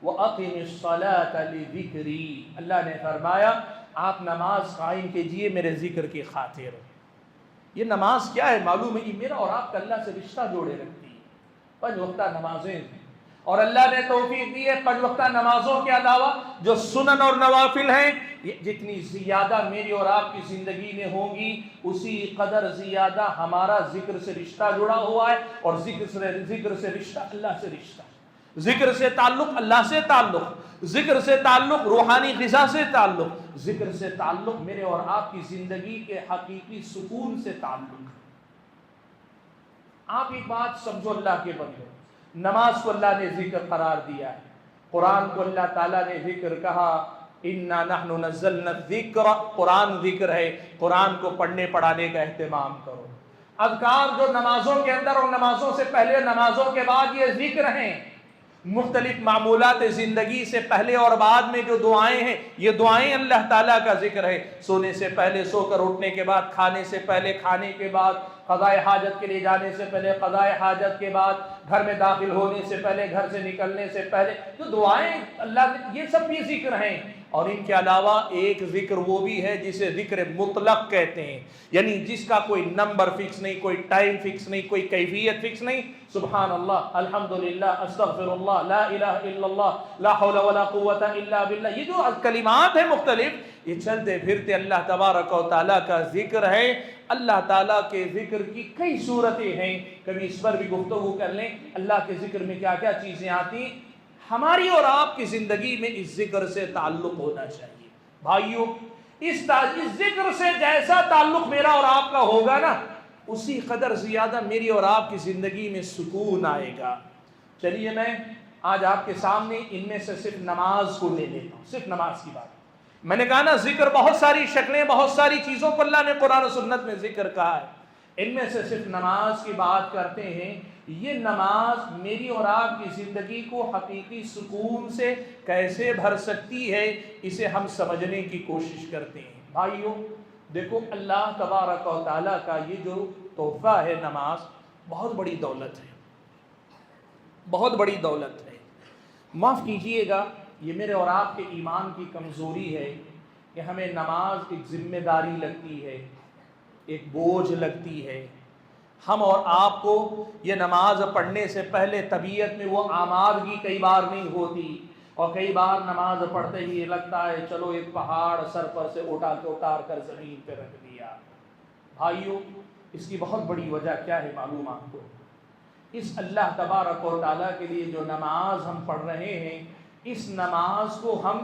وَأَقِمِ الصَّلَاةَ لِذِكْرِي، اللہ نے فرمایا آپ نماز قائم کیجئے میرے ذکر کی خاطر۔ یہ نماز کیا ہے معلوم ہے؟ یہ میرا اور آپ کا اللہ سے رشتہ جوڑے رکھتی ہے۔ 5 وقتہ نمازیں، اور اللہ نے توفیق دی ہے 5 وقتہ نمازوں کے علاوہ جو سنن اور نوافل ہیں، جتنی زیادہ میری اور آپ کی زندگی میں ہوں گی اسی قدر زیادہ ہمارا ذکر سے رشتہ جڑا ہوا ہے۔ اور ذکر سے رشتہ اللہ سے رشتہ، ذکر سے تعلق اللہ سے تعلق، ذکر سے تعلق روحانی غذا سے تعلق، ذکر سے تعلق میرے اور آپ کی زندگی کے حقیقی سکون سے تعلق۔ آپ ایک بات سمجھو اللہ کے بندے، نماز کو اللہ نے ذکر قرار دیا ہے، قرآن کو اللہ تعالیٰ نے ذکر کہا، اِنَّا نَحْنُ نَزَّلْنَا الذِّكْرَ، قرآن ذکر ہے، قرآن کو پڑھنے پڑھانے کا اہتمام کرو۔ اذکار جو نمازوں کے اندر اور نمازوں سے پہلے، نمازوں کے بعد یہ ذکر ہیں، مختلف معمولات زندگی سے پہلے اور بعد میں جو دعائیں ہیں، یہ دعائیں اللہ تعالیٰ کا ذکر ہے۔ سونے سے پہلے، سو کر اٹھنے کے بعد، کھانے سے پہلے، کھانے کے بعد، قضاء حاجت کے لیے جانے سے پہلے، قضاء حاجت کے بعد، گھر میں داخل ہونے سے پہلے، گھر سے نکلنے سے پہلے، جو دعائیں اللہ نے، یہ سب یہ ذکر ہیں۔ اور ان کے علاوہ ایک ذکر وہ بھی ہے جسے ذکر مطلق کہتے ہیں، یعنی جس کا کوئی نمبر فکس نہیں، کوئی ٹائم فکس نہیں، کوئی کیفیت فکس نہیں۔ سبحان اللہ، الحمدللہ، استغفر اللہ، لا الہ الا اللہ، لا حول ولا قوت الا باللہ، یہ جو کلمات ہیں مختلف، یہ چلتے پھرتے اللہ تبارک و تعالیٰ کا ذکر ہے۔ اللہ تعالیٰ کے ذکر کی کئی صورتیں ہیں، کبھی اس پر بھی گفتگو کر لیں، اللہ کے ذکر میں کیا کیا چیزیں آتی ہیں۔ ہماری اور آپ کی زندگی میں اس ذکر سے تعلق ہونا چاہیے۔ بھائیوں، اس ذکر سے جیسا تعلق میرا اور آپ کا ہوگا نا، اسی قدر زیادہ میری اور آپ کی زندگی میں سکون آئے گا۔ چلیے میں آج آپ کے سامنے ان میں سے صرف نماز کو لے لیتا ہوں، صرف نماز کی بات۔ میں نے کہا نا ذکر بہت ساری شکلیں، بہت ساری چیزوں کو اللہ نے قرآن و سنت میں ذکر کہا ہے۔ ان میں سے صرف نماز کی بات کرتے ہیں، یہ نماز میری اور آپ کی زندگی کو حقیقی سکون سے کیسے بھر سکتی ہے، اسے ہم سمجھنے کی کوشش کرتے ہیں۔ بھائیوں دیکھو، اللہ تبارک و تعالیٰ کا یہ جو تحفہ ہے نماز، بہت بڑی دولت ہے، بہت بڑی دولت ہے۔ معاف کیجئے گا، یہ میرے اور آپ کے ایمان کی کمزوری ہے کہ ہمیں نماز ایک ذمہ داری لگتی ہے، ایک بوجھ لگتی ہے۔ ہم اور آپ کو یہ نماز پڑھنے سے پہلے طبیعت میں وہ آمادگی کئی بار نہیں ہوتی، اور کئی بار نماز پڑھتے ہی لگتا ہے چلو ایک پہاڑ سر پر سے اتار کر زمین پہ رکھ دیا۔ بھائیوں اس کی بہت بڑی وجہ کیا ہے معلوم آپ کو؟ اس اللہ تبارک و تعالیٰ کے لیے جو نماز ہم پڑھ رہے ہیں، اس نماز کو ہم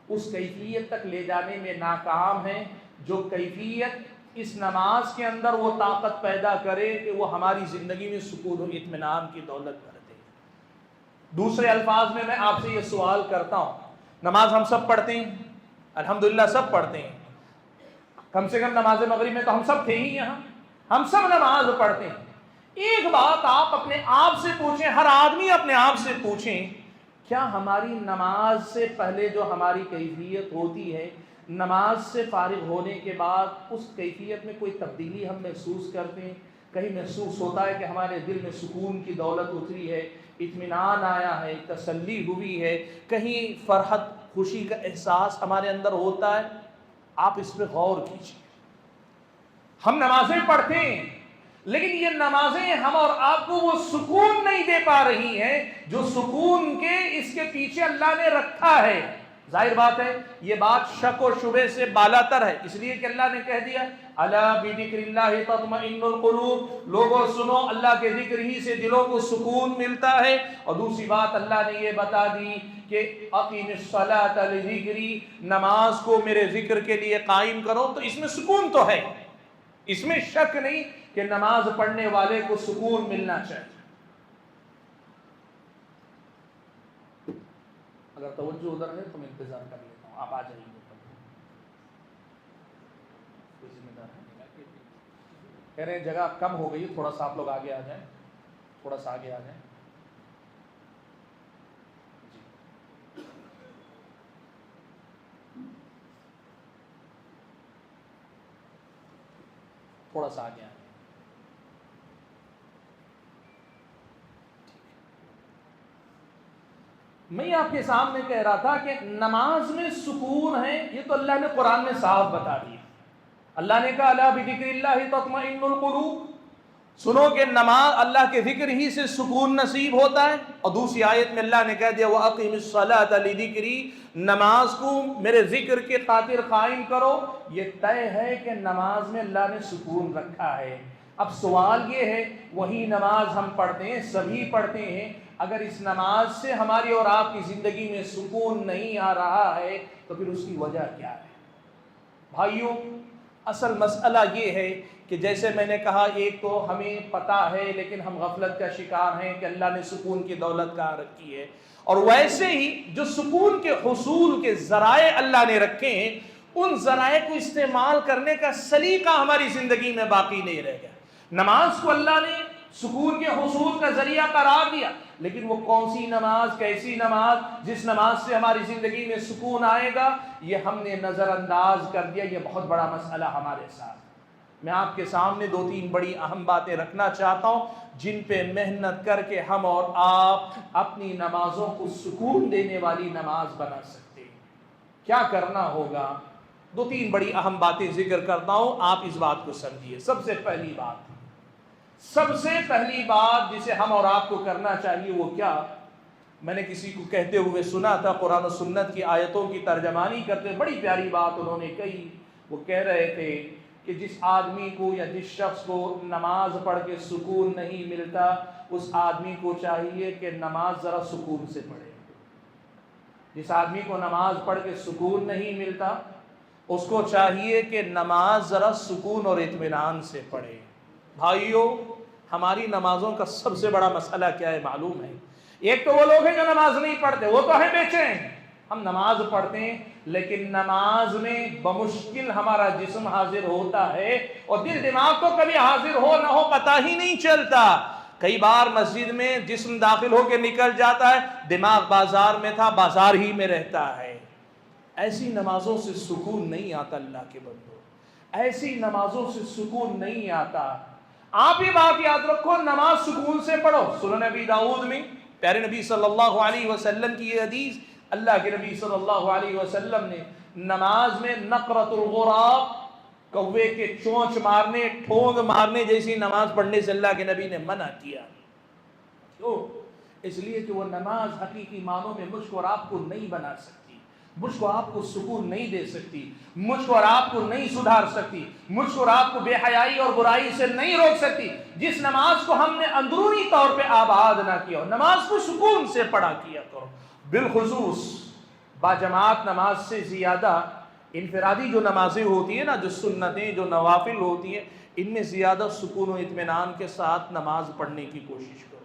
اس کیفیت تک لے جانے میں ناکام ہیں جو کیفیت اس نماز کے اندر وہ طاقت پیدا کرے کہ وہ ہماری زندگی میں سکون و اطمینان کی دولت کر دے۔ دوسرے الفاظ میں آپ سے یہ سوال کرتا ہوں، نماز ہم سب پڑھتے ہیں، الحمدللہ سب پڑھتے ہیں، کم سے کم نماز مغرب میں تو ہم سب تھے ہی یہاں، ہم سب نماز پڑھتے ہیں۔ ایک بات آپ اپنے آپ سے پوچھیں، ہر آدمی اپنے آپ سے پوچھیں، کیا ہماری نماز سے پہلے جو ہماری کیفیت ہوتی ہے، نماز سے فارغ ہونے کے بعد اس کیفیت میں کوئی تبدیلی ہم محسوس کرتے ہیں؟ کہیں محسوس ہوتا ہے کہ ہمارے دل میں سکون کی دولت اتری ہے، اطمینان آیا ہے، تسلی ہوئی ہے، کہیں فرحت خوشی کا احساس ہمارے اندر ہوتا ہے؟ آپ اس پہ غور کیجیے۔ ہم نمازیں پڑھتے ہیں، لیکن یہ نمازیں ہم اور آپ کو وہ سکون نہیں دے پا رہی ہیں جو سکون کے اس کے پیچھے اللہ نے رکھا ہے۔ ظاہر بات ہے یہ بات شک و شبہ سے بالاتر ہے، اس لیے کہ اللہ نے کہہ دیا الا بذکر اللہ تطمئن القلوب، لوگوں سنو اللہ کے ذکر ہی سے دلوں کو سکون ملتا ہے۔ اور دوسری بات اللہ نے یہ بتا دی کہ اقیم الصلاۃ لذکری، نماز کو میرے ذکر کے لیے قائم کرو، تو اس میں سکون تو ہے، اس میں شک نہیں کہ نماز پڑھنے والے کو سکون ملنا چاہیے۔ اگر توجہ ادھر ہے تو میں انتظار کر لیتا ہوں، آپ آ جائیے۔ کوئی ذمہ دار ہے؟ کہہ رہے ہیں جگہ کم ہو گئی ہے، تھوڑا سا آپ لوگ آگے آ جائیں، تھوڑا سا آگے آ جائیں۔ جی تھوڑا سا آگے آ جائیں۔ میں آپ کے سامنے کہہ رہا تھا کہ نماز میں سکون ہے، یہ تو اللہ نے قرآن میں صاف بتا دیا۔ اللہ نے کہا الا بذکر اللہ تطمئن القلوب، سنو کہ نماز اللہ کے ذکر ہی سے سکون نصیب ہوتا ہے۔ اور دوسری آیت میں اللہ نے کہہ دیا وَأَقِمِ الصَّلَاةَ لِذِكْرِي، نماز کو میرے ذکر کے خاطر قائم کرو۔ یہ طے ہے کہ نماز میں اللہ نے سکون رکھا ہے۔ اب سوال یہ ہے، وہی نماز ہم پڑھتے ہیں، سبھی پڑھتے ہیں، اگر اس نماز سے ہماری اور آپ کی زندگی میں سکون نہیں آ رہا ہے تو پھر اس کی وجہ کیا ہے؟ بھائیوں اصل مسئلہ یہ ہے کہ جیسے میں نے کہا، ایک تو ہمیں پتہ ہے لیکن ہم غفلت کا شکار ہیں کہ اللہ نے سکون کی دولت کہاں رکھی ہے، اور ویسے ہی جو سکون کے حصول کے ذرائع اللہ نے رکھے ہیں، ان ذرائع کو استعمال کرنے کا سلیقہ ہماری زندگی میں باقی نہیں رہ گیا۔ نماز کو اللہ نے سکون کے حصول کا ذریعہ قرار دیا، لیکن وہ کون سی نماز، کیسی نماز جس نماز سے ہماری زندگی میں سکون آئے گا، یہ ہم نے نظر انداز کر دیا۔ یہ بہت بڑا مسئلہ ہمارے ساتھ۔ میں آپ کے سامنے دو تین بڑی اہم باتیں رکھنا چاہتا ہوں جن پہ محنت کر کے ہم اور آپ اپنی نمازوں کو سکون دینے والی نماز بنا سکتے ہیں۔ کیا کرنا ہوگا؟ دو تین بڑی اہم باتیں ذکر کرتا ہوں، آپ اس بات کو سمجھیے۔ سب سے پہلی بات جسے ہم اور آپ کو کرنا چاہیے وہ کیا؟ میں نے کسی کو کہتے ہوئے سنا تھا، قرآن و سنت کی آیتوں کی ترجمانی کرتے، بڑی پیاری بات انہوں نے کہی۔ وہ کہہ رہے تھے کہ جس آدمی کو یا جس شخص کو نماز پڑھ کے سکون نہیں ملتا، اس آدمی کو چاہیے کہ نماز ذرا سکون سے پڑھے۔ جس آدمی کو نماز پڑھ کے سکون نہیں ملتا، اس کو چاہیے کہ نماز ذرا سکون اور اطمینان سے پڑھے۔ بھائیوں ہماری نمازوں کا سب سے بڑا مسئلہ کیا ہے معلوم ہے؟ ایک تو وہ لوگ ہیں جو نماز نہیں پڑھتے، وہ تو ہے بے چین، ہم نماز پڑھتے ہیں لیکن نماز میں بمشکل ہمارا جسم حاضر ہوتا ہے اور دل دماغ تو کبھی حاضر ہو نہ ہو پتہ ہی نہیں چلتا. کئی بار مسجد میں جسم داخل ہو کے نکل جاتا ہے، دماغ بازار میں تھا، بازار ہی میں رہتا ہے. ایسی نمازوں سے سکون نہیں آتا اللہ کے بندو، ایسی نمازوں سے سکون نہیں آتا. آپ یہ بات یاد رکھو، نماز سکون سے پڑھو. سنن نبی داؤد میں پیارے نبی صلی اللہ علیہ وسلم کی یہ حدیث، اللہ کے نبی صلی اللہ علیہ وسلم نے نماز میں نقرۃ الغراب، کوے کے چونچ مارنے، ٹھونگ مارنے جیسی نماز پڑھنے سے اللہ کے نبی نے منع کیا. کیوں؟ اس لیے کہ وہ نماز حقیقی معنوں میں مجھ کو اور آپ کو نہیں بنا سکتی، مجھ کو آپ کو سکون نہیں دے سکتی، مجھ کو اور آپ کو نہیں سدھار سکتی، مجھ کو اور آپ کو بے حیائی اور برائی سے نہیں روک سکتی. جس نماز کو ہم نے اندرونی طور پہ آباد نہ کیا ہو، نماز کو سکون سے پڑھا کیا کرو. بالخصوص باجماعت نماز سے زیادہ انفرادی جو نمازیں ہوتی ہیں نا، جو سنتیں، جو نوافل ہوتی ہیں، ان میں زیادہ سکون و اطمینان کے ساتھ نماز پڑھنے کی کوشش کرو.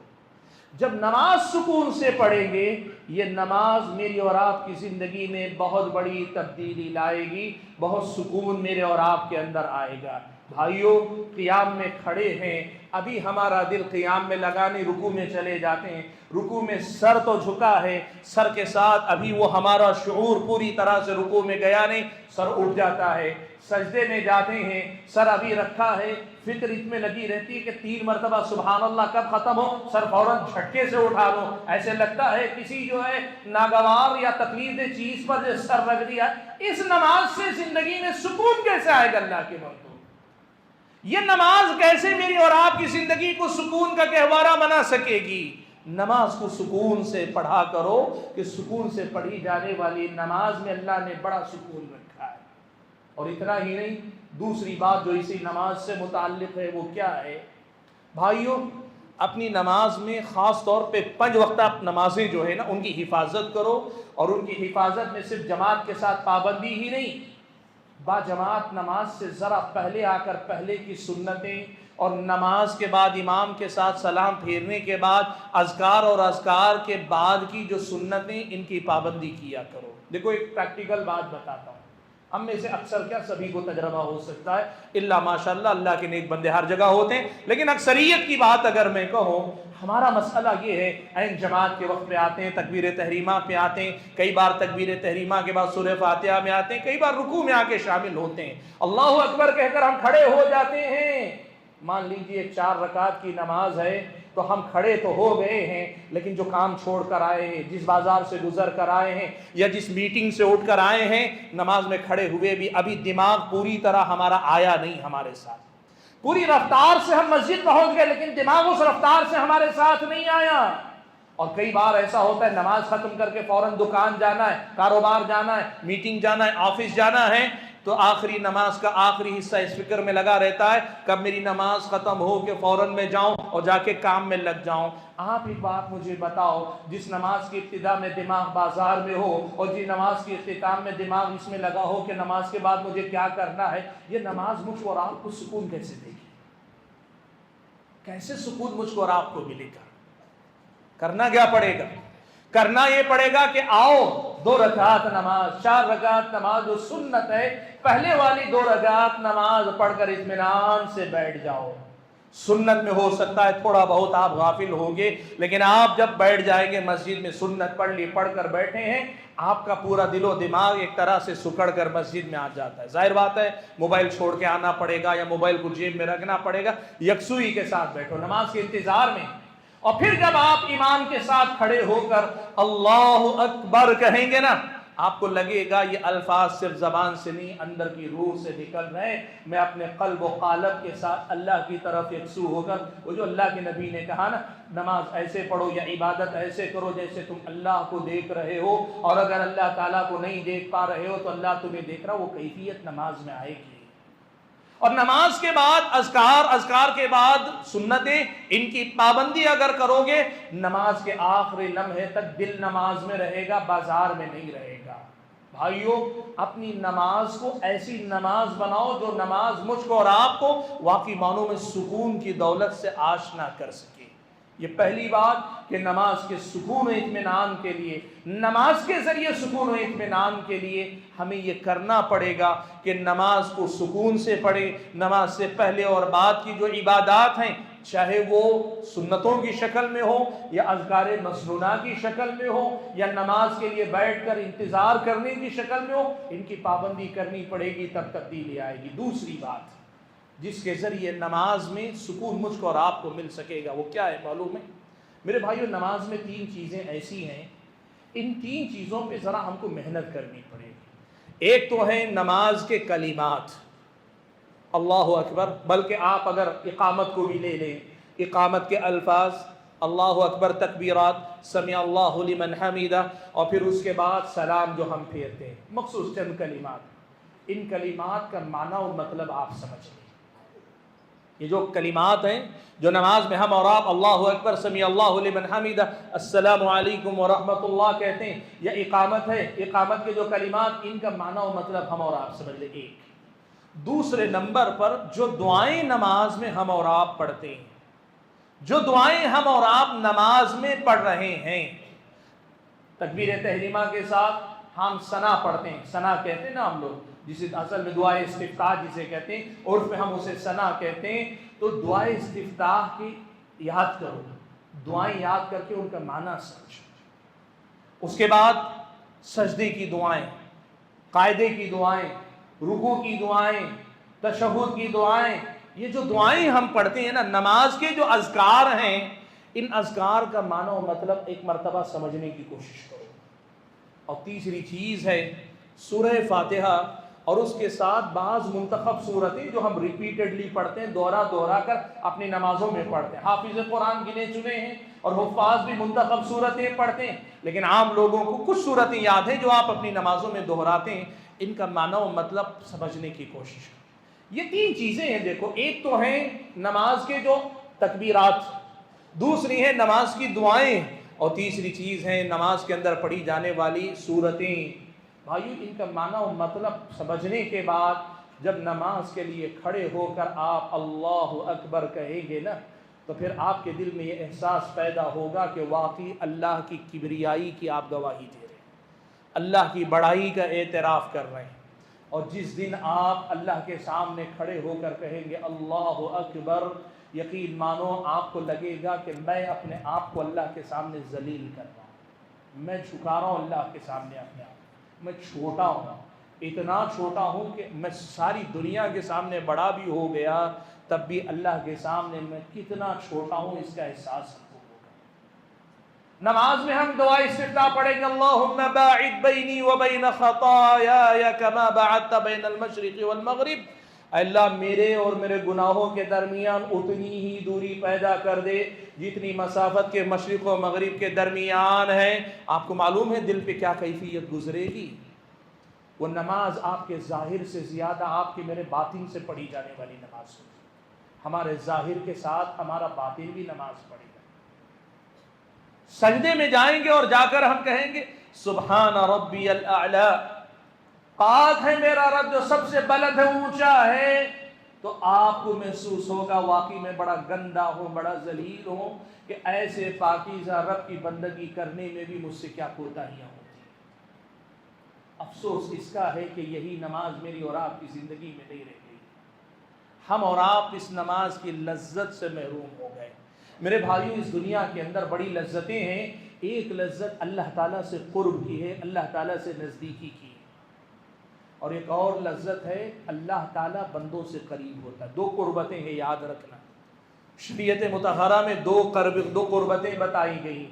جب نماز سکون سے پڑھیں گے، یہ نماز میری اور آپ کی زندگی میں بہت بڑی تبدیلی لائے گی، بہت سکون میرے اور آپ کے اندر آئے گا. بھائیو، قیام میں کھڑے ہیں، ابھی ہمارا دل قیام میں لگانے رکوع میں چلے جاتے ہیں، رکوع میں سر تو جھکا ہے، سر کے ساتھ ابھی وہ ہمارا شعور پوری طرح سے رکوع میں گیا نہیں، سر اٹھ جاتا ہے. سجدے میں جاتے ہیں، سر ابھی رکھا ہے، فکر اس میں لگی رہتی ہے کہ 3 مرتبہ سبحان اللہ کب ختم ہو، سر فوراً جھٹکے سے اٹھا لو. ایسے لگتا ہے کسی جو ہے ناگوار یا تکلیف دہ چیز پر جو سر رکھ دیا. اس نماز سے زندگی میں سکون کیسے آئے گا اللہ کے بندو؟ یہ نماز کیسے میری اور آپ کی زندگی کو سکون کا گہوارہ بنا سکے گی؟ نماز کو سکون سے پڑھا کرو کہ سکون سے پڑھی جانے والی نماز میں اللہ نے بڑا سکون رکھا ہے. اور اتنا ہی نہیں، دوسری بات جو اسی نماز سے متعلق ہے وہ کیا ہے؟ بھائیوں، اپنی نماز میں خاص طور پہ 5 وقتہ نمازیں جو ہے نا ان کی حفاظت کرو. اور ان کی حفاظت میں صرف جماعت کے ساتھ پابندی ہی نہیں، با جماعت نماز سے ذرا پہلے آ کر پہلے کی سنتیں اور نماز کے بعد امام کے ساتھ سلام پھیرنے کے بعد اذکار اور اذکار کے بعد کی جو سنتیں، ان کی پابندی کیا کرو. دیکھو ایک پریکٹیکل بات بتاتا ہوں، ہم میں سے اکثر کیا سبھی کو تجربہ ہو سکتا ہے، الا ماشاءاللہ اللہ کے نیک بندے ہر جگہ ہوتے ہیں، لیکن اکثریت کی بات اگر میں کہوں، ہمارا مسئلہ یہ ہے عین جماعت کے وقت پہ آتے ہیں، تکبیر تحریمہ پہ آتے ہیں، کئی بار تکبیر تحریمہ کے بعد سورہ فاتحہ میں آتے ہیں، کئی بار رکوع میں آ کے شامل ہوتے ہیں، اللہ اکبر کہہ کر ہم کھڑے ہو جاتے ہیں. مان لیجئے 4 رکعت کی نماز ہے تو ہم کھڑے تو ہو گئے ہیں، لیکن جو کام چھوڑ کر آئے ہیں، جس بازار سے گزر کر آئے ہیں یا جس میٹنگ سے اٹھ کر آئے ہیں، نماز میں کھڑے ہوئے بھی ابھی دماغ پوری طرح ہمارا آیا نہیں ہمارے ساتھ. پوری رفتار سے ہم مسجد پہنچ گئے لیکن دماغ اس رفتار سے ہمارے ساتھ نہیں آیا. اور کئی بار ایسا ہوتا ہے نماز ختم کر کے فوراً دکان جانا ہے، کاروبار جانا ہے، میٹنگ جانا ہے، آفس جانا ہے، تو آخری نماز کا آخری حصہ اس فکر میں لگا رہتا ہے کب میری نماز ختم ہو کہ فوراً میں جاؤں اور جا کے کام میں لگ جاؤں. آپ ایک بات مجھے بتاؤ، جس نماز کی ابتدا میں دماغ بازار میں ہو اور جس نماز کی اختتام میں دماغ اس میں لگا ہو کہ نماز کے بعد مجھے کیا کرنا ہے، یہ نماز مجھ کو اور آپ کو سکون کیسے دے گی؟ کیسے سکون مجھ کو اور آپ کو ملے گا؟ کرنا کیا پڑے گا؟ کرنا یہ پڑے گا کہ آؤ 2 رکعت نماز، 4 رکعت نماز جو سنت ہے، پہلے والی 2 رکعت نماز پڑھ کر اطمینان سے بیٹھ جاؤ. سنت میں ہو سکتا ہے تھوڑا بہت آپ غافل ہوں گے، لیکن آپ جب بیٹھ جائیں گے مسجد میں، سنت پڑھ لی، پڑھ کر بیٹھے ہیں، آپ کا پورا دل و دماغ ایک طرح سے سکڑ کر مسجد میں آ جاتا ہے. ظاہر بات ہے موبائل چھوڑ کے آنا پڑے گا یا موبائل کو جیب میں رکھنا پڑے گا، یکسوئی کے ساتھ بیٹھو نماز کے انتظار میں. اور پھر جب آپ امام کے ساتھ کھڑے ہو کر اللہ اکبر کہیں گے نا، آپ کو لگے گا یہ الفاظ صرف زبان سے نہیں، اندر کی روح سے نکل رہے ہیں. میں اپنے قلب و قالب کے ساتھ اللہ کی طرف یکسو ہو کر، وہ جو اللہ کے نبی نے کہا نا، نماز ایسے پڑھو یا عبادت ایسے کرو جیسے تم اللہ کو دیکھ رہے ہو، اور اگر اللہ تعالیٰ کو نہیں دیکھ پا رہے ہو تو اللہ تمہیں دیکھ رہا، وہ کیفیت نماز میں آئے گی. اور نماز کے بعد اذکار کے بعد سنتیں، ان کی پابندی اگر کرو گے، نماز کے آخری لمحے تک دل نماز میں رہے گا، بازار میں نہیں رہے گا. بھائیو، اپنی نماز کو ایسی نماز بناؤ جو نماز مجھ کو اور آپ کو واقعی معنوں میں سکون کی دولت سے آشنا کر سکے. یہ پہلی بات کہ نماز کے سکون و اطمینان کے لیے، نماز کے ذریعے سکون و اطمینان کے لیے ہمیں یہ کرنا پڑے گا کہ نماز کو سکون سے پڑھے۔ نماز سے پہلے اور بعد کی جو عبادات ہیں، چاہے وہ سنتوں کی شکل میں ہو یا اذکار مسنونہ کی شکل میں ہو یا نماز کے لیے بیٹھ کر انتظار کرنے کی شکل میں ہو، ان کی پابندی کرنی پڑے گی، تب تبدیلی آئے گی۔ دوسری بات جس کے ذریعے نماز میں سکون مجھ کو اور آپ کو مل سکے گا، وہ کیا ہے معلوم ہے میرے بھائیو؟ نماز میں 3 چیزیں ایسی ہیں، ان 3 چیزوں پہ ذرا ہم کو محنت کرنی پڑے گی۔ ایک تو ہے نماز کے کلمات، اللہ اکبر، بلکہ آپ اگر اقامت کو بھی لے لیں، اقامت کے الفاظ اللہ اکبر، تکبیرات، سمع اللہ لمن حمیدہ، اور پھر اس کے بعد سلام جو ہم پھیرتے ہیں، مخصوص چند کلمات، ان کلمات کا معنی اور مطلب آپ سمجھ لیں۔ یہ جو کلمات ہیں جو نماز میں ہم اور آپ اللہ اکبر، سمیع اللہ لمن حمیدہ، السلام علیکم ورحمۃ اللہ کہتے ہیں، یا اقامت ہے، اقامت کے جو کلمات، ان کا معنی و مطلب ہم اور آپ سمجھ لیں۔ ایک دوسرے نمبر پر جو دعائیں نماز میں ہم اور آپ پڑھتے ہیں، جو دعائیں ہم اور آپ نماز میں پڑھ رہے ہیں، تکبیر تحریمہ کے ساتھ ہم ثنا پڑھتے ہیں، ثنا کہتے ہیں نا ہم لوگ، جسے اصل میں دعائے استفتاح جسے کہتے ہیں، عرف میں ہم اسے ثنا کہتے ہیں۔ تو دعائے استفتاح کی یاد کرو، دعائیں یاد کر کے ان کا معنی سمجھو۔ اس کے بعد سجدے کی دعائیں، قاعدے کی دعائیں، رکوع کی دعائیں، تشہد کی دعائیں، یہ جو دعائیں ہم پڑھتے ہیں نا، نماز کے جو اذکار ہیں، ان اذکار کا معنی و مطلب ایک مرتبہ سمجھنے کی کوشش کرو۔ اور تیسری چیز ہے سورہ فاتحہ، اور اس کے ساتھ بعض منتخب صورتیں جو ہم ریپیٹڈلی پڑھتے ہیں، دوہرا کر اپنی نمازوں میں پڑھتے ہیں۔ حافظ قرآن گنے چنے ہیں اور حفاظ بھی منتخب صورتیں پڑھتے ہیں، لیکن عام لوگوں کو کچھ صورتیں یاد ہیں جو آپ اپنی نمازوں میں دہراتے ہیں، ان کا معنی و مطلب سمجھنے کی کوشش کریں۔ یہ 3 چیزیں ہیں، دیکھو، ایک تو ہیں نماز کے جو تکبیرات، دوسری ہے نماز کی دعائیں، اور تیسری چیز ہے نماز کے اندر پڑھی جانے والی صورتیں۔ بھائیو، ان کا معنی و مطلب سمجھنے کے بعد جب نماز کے لیے کھڑے ہو کر آپ اللہ اکبر کہیں گے نا، تو پھر آپ کے دل میں یہ احساس پیدا ہوگا کہ واقعی اللہ کی کبریائی کی آپ گواہی دے رہے ہیں، اللہ کی بڑائی کا اعتراف کر رہے ہیں۔ اور جس دن آپ اللہ کے سامنے کھڑے ہو کر کہیں گے اللہ اکبر، یقین مانو آپ کو لگے گا کہ میں اپنے آپ کو اللہ کے سامنے ذلیل کر رہا ہوں، میں جھکا رہا ہوں اللہ کے سامنے اپنے آپ، میں چھوٹا ہوں، اتنا چھوٹا ہوں کہ میں ساری دنیا کے سامنے بڑا بھی ہو گیا، تب بھی اللہ کے سامنے میں کتنا چھوٹا ہوں، اس کا احساس ہم کو ہوگا۔ نماز میں ہم دعا استفتاح پڑھیں گے، اللہم باعد بینی وبین خطایای کما باعدت بین المشرق والمغرب، اللہ میرے اور میرے گناہوں کے درمیان اتنی ہی دوری پیدا کر دے جتنی مسافت کے مشرق و مغرب کے درمیان ہے۔ آپ کو معلوم ہے دل پہ کیا کیفیت گزرے گی؟ وہ نماز آپ کے ظاہر سے زیادہ آپ کے میرے باطن سے پڑھی جانے والی نماز ہوگی۔ ہمارے ظاہر کے ساتھ ہمارا باطن بھی نماز پڑھے گا۔ سجدے میں جائیں گے اور جا کر ہم کہیں گے سبحان ربی الاعلی، پاک ہے میرا رب جو سب سے بلند ہے، اونچا ہے، تو آپ کو محسوس ہوگا واقعی میں بڑا گندا ہوں، بڑا ذلیل ہوں، کہ ایسے پاکیزہ رب کی بندگی کرنے میں بھی مجھ سے کیا کوتاہیاں ہوتی ہیں۔ افسوس اس کا ہے کہ یہی نماز میری اور آپ کی زندگی میں نہیں رہ گئی، ہم اور آپ اس نماز کی لذت سے محروم ہو گئے۔ میرے بھائیو، اس دنیا کے اندر بڑی لذتیں ہیں، ایک لذت اللہ تعالیٰ سے قرب کی ہے، اللہ تعالیٰ سے نزدیکی کی ہے، اور ایک اور لذت ہے اللہ تعالیٰ بندوں سے قریب ہوتا ہے۔ 2 قربتیں ہیں، یاد رکھنا، شریعت مطہرہ میں 2 قربتیں بتائی گئی۔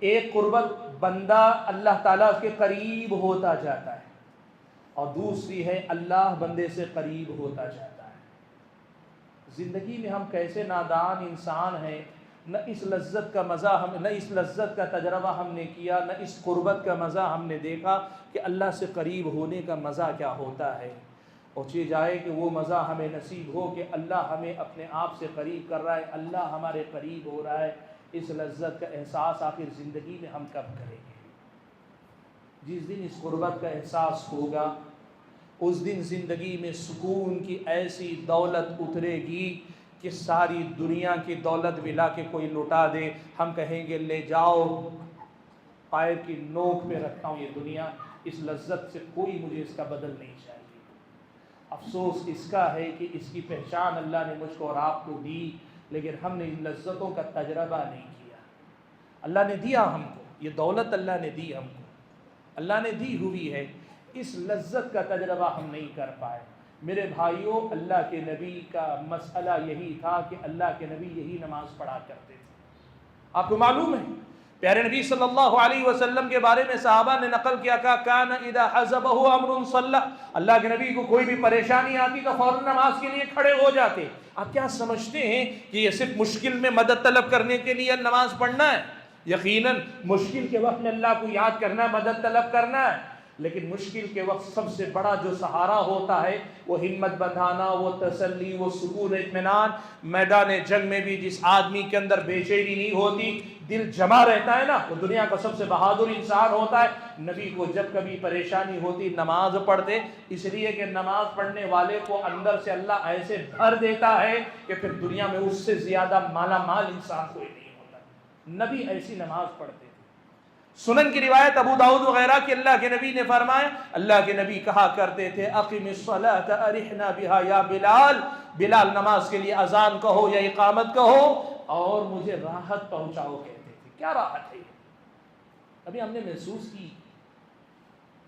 ایک قربت بندہ اللہ تعالیٰ کے قریب ہوتا جاتا ہے، اور دوسری ہے اللہ بندے سے قریب ہوتا جاتا ہے۔ زندگی میں ہم کیسے نادان انسان ہیں، نہ اس لذت کا مزہ نہ اس لذت کا تجربہ ہم نے کیا، نہ اس قربت کا مزہ ہم نے دیکھا کہ اللہ سے قریب ہونے کا مزہ کیا ہوتا ہے۔ اور چاہے جائے کہ وہ مزہ ہمیں نصیب ہو کہ اللہ ہمیں اپنے آپ سے قریب کر رہا ہے، اللہ ہمارے قریب ہو رہا ہے۔ اس لذت کا احساس آخر زندگی میں ہم کب کریں گے؟ جس دن اس قربت کا احساس ہوگا، اس دن زندگی میں سکون کی ایسی دولت اترے گی کہ ساری دنیا کی دولت بھی لا کے کوئی لٹا دے، ہم کہیں گے لے جاؤ، پائر کی نوک پہ رکھتا ہوں یہ دنیا، اس لذت سے کوئی مجھے اس کا بدل نہیں چاہیے۔ افسوس اس کا ہے کہ اس کی پہچان اللہ نے مجھ کو اور آپ کو دی، لیکن ہم نے ان لذتوں کا تجربہ نہیں کیا۔ اللہ نے دیا ہم کو، یہ دولت اللہ نے دی ہم کو، اللہ نے دی ہوئی ہے، اس لذت کا تجربہ ہم نہیں کر پائے۔ میرے بھائیوں، اللہ کے نبی کا مسئلہ یہی تھا کہ اللہ کے نبی یہی نماز پڑھا کرتے تھے۔ آپ کو معلوم ہے پیارے نبی صلی اللہ علیہ وسلم کے بارے میں صحابہ نے نقل کیا کہ کان اذا حزبہ امر صلی، اللہ کے نبی کو کوئی بھی پریشانی آتی تو فوراً نماز کے لیے کھڑے ہو جاتے۔ آپ کیا سمجھتے ہیں کہ یہ صرف مشکل میں مدد طلب کرنے کے لیے نماز پڑھنا ہے؟ یقیناً مشکل کے وقت میں اللہ کو یاد کرنا، مدد طلب کرنا ہے، لیکن مشکل کے وقت سب سے بڑا جو سہارا ہوتا ہے وہ ہمت بندھانا، وہ تسلی، وہ سکون، اطمینان۔ میدان جنگ میں بھی جس آدمی کے اندر بے چینی نہیں ہوتی، دل جمع رہتا ہے نا، وہ دنیا کا سب سے بہادر انسان ہوتا ہے۔ نبی کو جب کبھی پریشانی ہوتی نماز پڑھتے، اس لیے کہ نماز پڑھنے والے کو اندر سے اللہ ایسے بھر دیتا ہے کہ پھر دنیا میں اس سے زیادہ مالا مال انسان کوئی نہیں ہوتا۔ نبی ایسی نماز پڑھتے تھے۔ سنن کی روایت ابو داؤد وغیرہ کہ اللہ کے نبی نے فرمایا، اللہ کے نبی کہا کرتے تھے اقم الصلاۃ ارحنا بها یا بلال، بلال نماز کے لیے اذان کہو یا اقامت کہو اور مجھے راحت پہنچاؤ کہتے تھے۔ کیا راحت ہے؟ ابھی ہم نے محسوس کی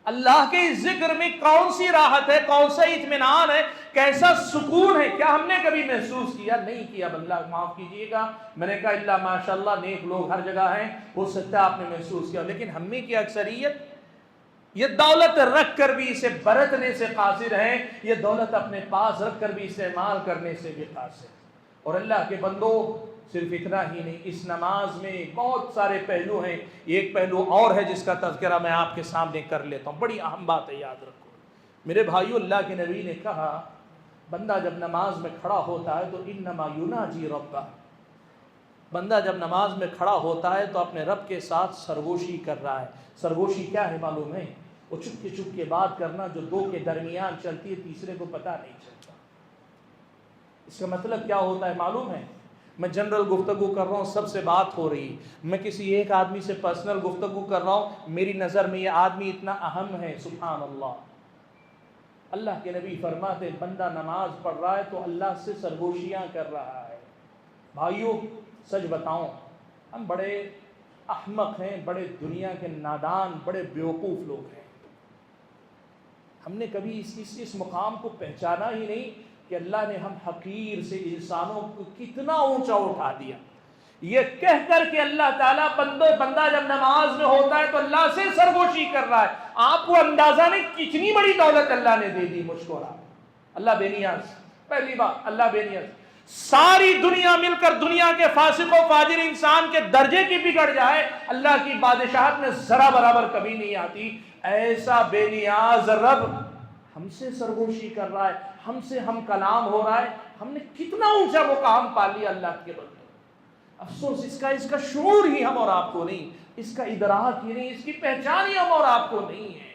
اللہ کے ذکر میں کون سی راحت ہے، کون سا اطمینان ہے، کیسا سکون ہے؟ کیا ہم نے کبھی محسوس کیا؟ نہیں کیا۔ اللہ معاف کیجئے گا، میں نے کہا اللہ ماشاءاللہ نیک لوگ ہر جگہ ہیں، ہو سکتا ہے آپ نے محسوس کیا، لیکن ہم میں کی اکثریت یہ دولت رکھ کر بھی اسے برتنے سے قاصر ہے، یہ دولت اپنے پاس رکھ کر بھی استعمال کرنے سے بھی قاصر۔ اور اللہ کے بندو صرف اتنا ہی نہیں، اس نماز میں بہت سارے پہلو ہیں۔ ایک پہلو اور ہے جس کا تذکرہ میں آپ کے سامنے کر لیتا ہوں، بڑی اہم بات ہے، یاد رکھو میرے بھائیو۔ اللہ کے نبی نے کہا بندہ جب نماز میں کھڑا ہوتا ہے تو انما یناجی ربہ، بندہ جب نماز میں کھڑا ہوتا ہے تو اپنے رب کے ساتھ سرگوشی کر رہا ہے۔ سرگوشی کیا ہے معلوم ہے؟ وہ چپ کے بات کرنا جو دو کے درمیان چلتی ہے، تیسرے کو پتہ نہیں چلتا۔ اس کا مطلب کیا ہوتا ہے معلوم ہے؟ میں جنرل گفتگو کر رہا ہوں، سب سے بات ہو رہی، میں کسی ایک آدمی سے پرسنل گفتگو کر رہا ہوں، میری نظر میں یہ آدمی اتنا اہم ہے، سبحان اللہ۔ اللہ کے نبی فرماتے بندہ نماز پڑھ رہا ہے تو اللہ سے سرگوشیاں کر رہا ہے۔ بھائیو سچ بتاؤں، ہم بڑے احمق ہیں، بڑے دنیا کے نادان، بڑے بیوقوف لوگ ہیں۔ ہم نے کبھی اس مقام کو پہچانا ہی نہیں کہ اللہ نے ہم حقیر سے انسانوں کو کتنا اونچا اٹھا دیا۔ یہ کہہ کر کہ اللہ تعالیٰ بندہ جب نماز میں ہوتا ہے تو اللہ سے سرگوشی کر رہا ہے۔ آپ کو اندازہ نہیں کتنی بڑی دولت اللہ نے دے دی مجھ کو۔ اللہ بے نیاز، پہلی بات اللہ بے نیاز۔ ساری دنیا مل کر دنیا کے فاسق و فاجر انسان کے درجے کی بگڑ جائے، اللہ کی بادشاہت میں ذرا برابر کبھی نہیں آتی۔ ایسا بے نیاز رب ہم سے سرگوشی کر رہا ہے، ہم سے ہم کلام ہو رہا ہے، ہم نے کتنا اونچا مقام پا لیا اللہ کے بندوں۔ افسوس اس کا شعور ہی ہم اور آپ کو نہیں، اس کا ادراک ہی نہیں، اس کی پہچان ہی ہم اور آپ کو نہیں ہے۔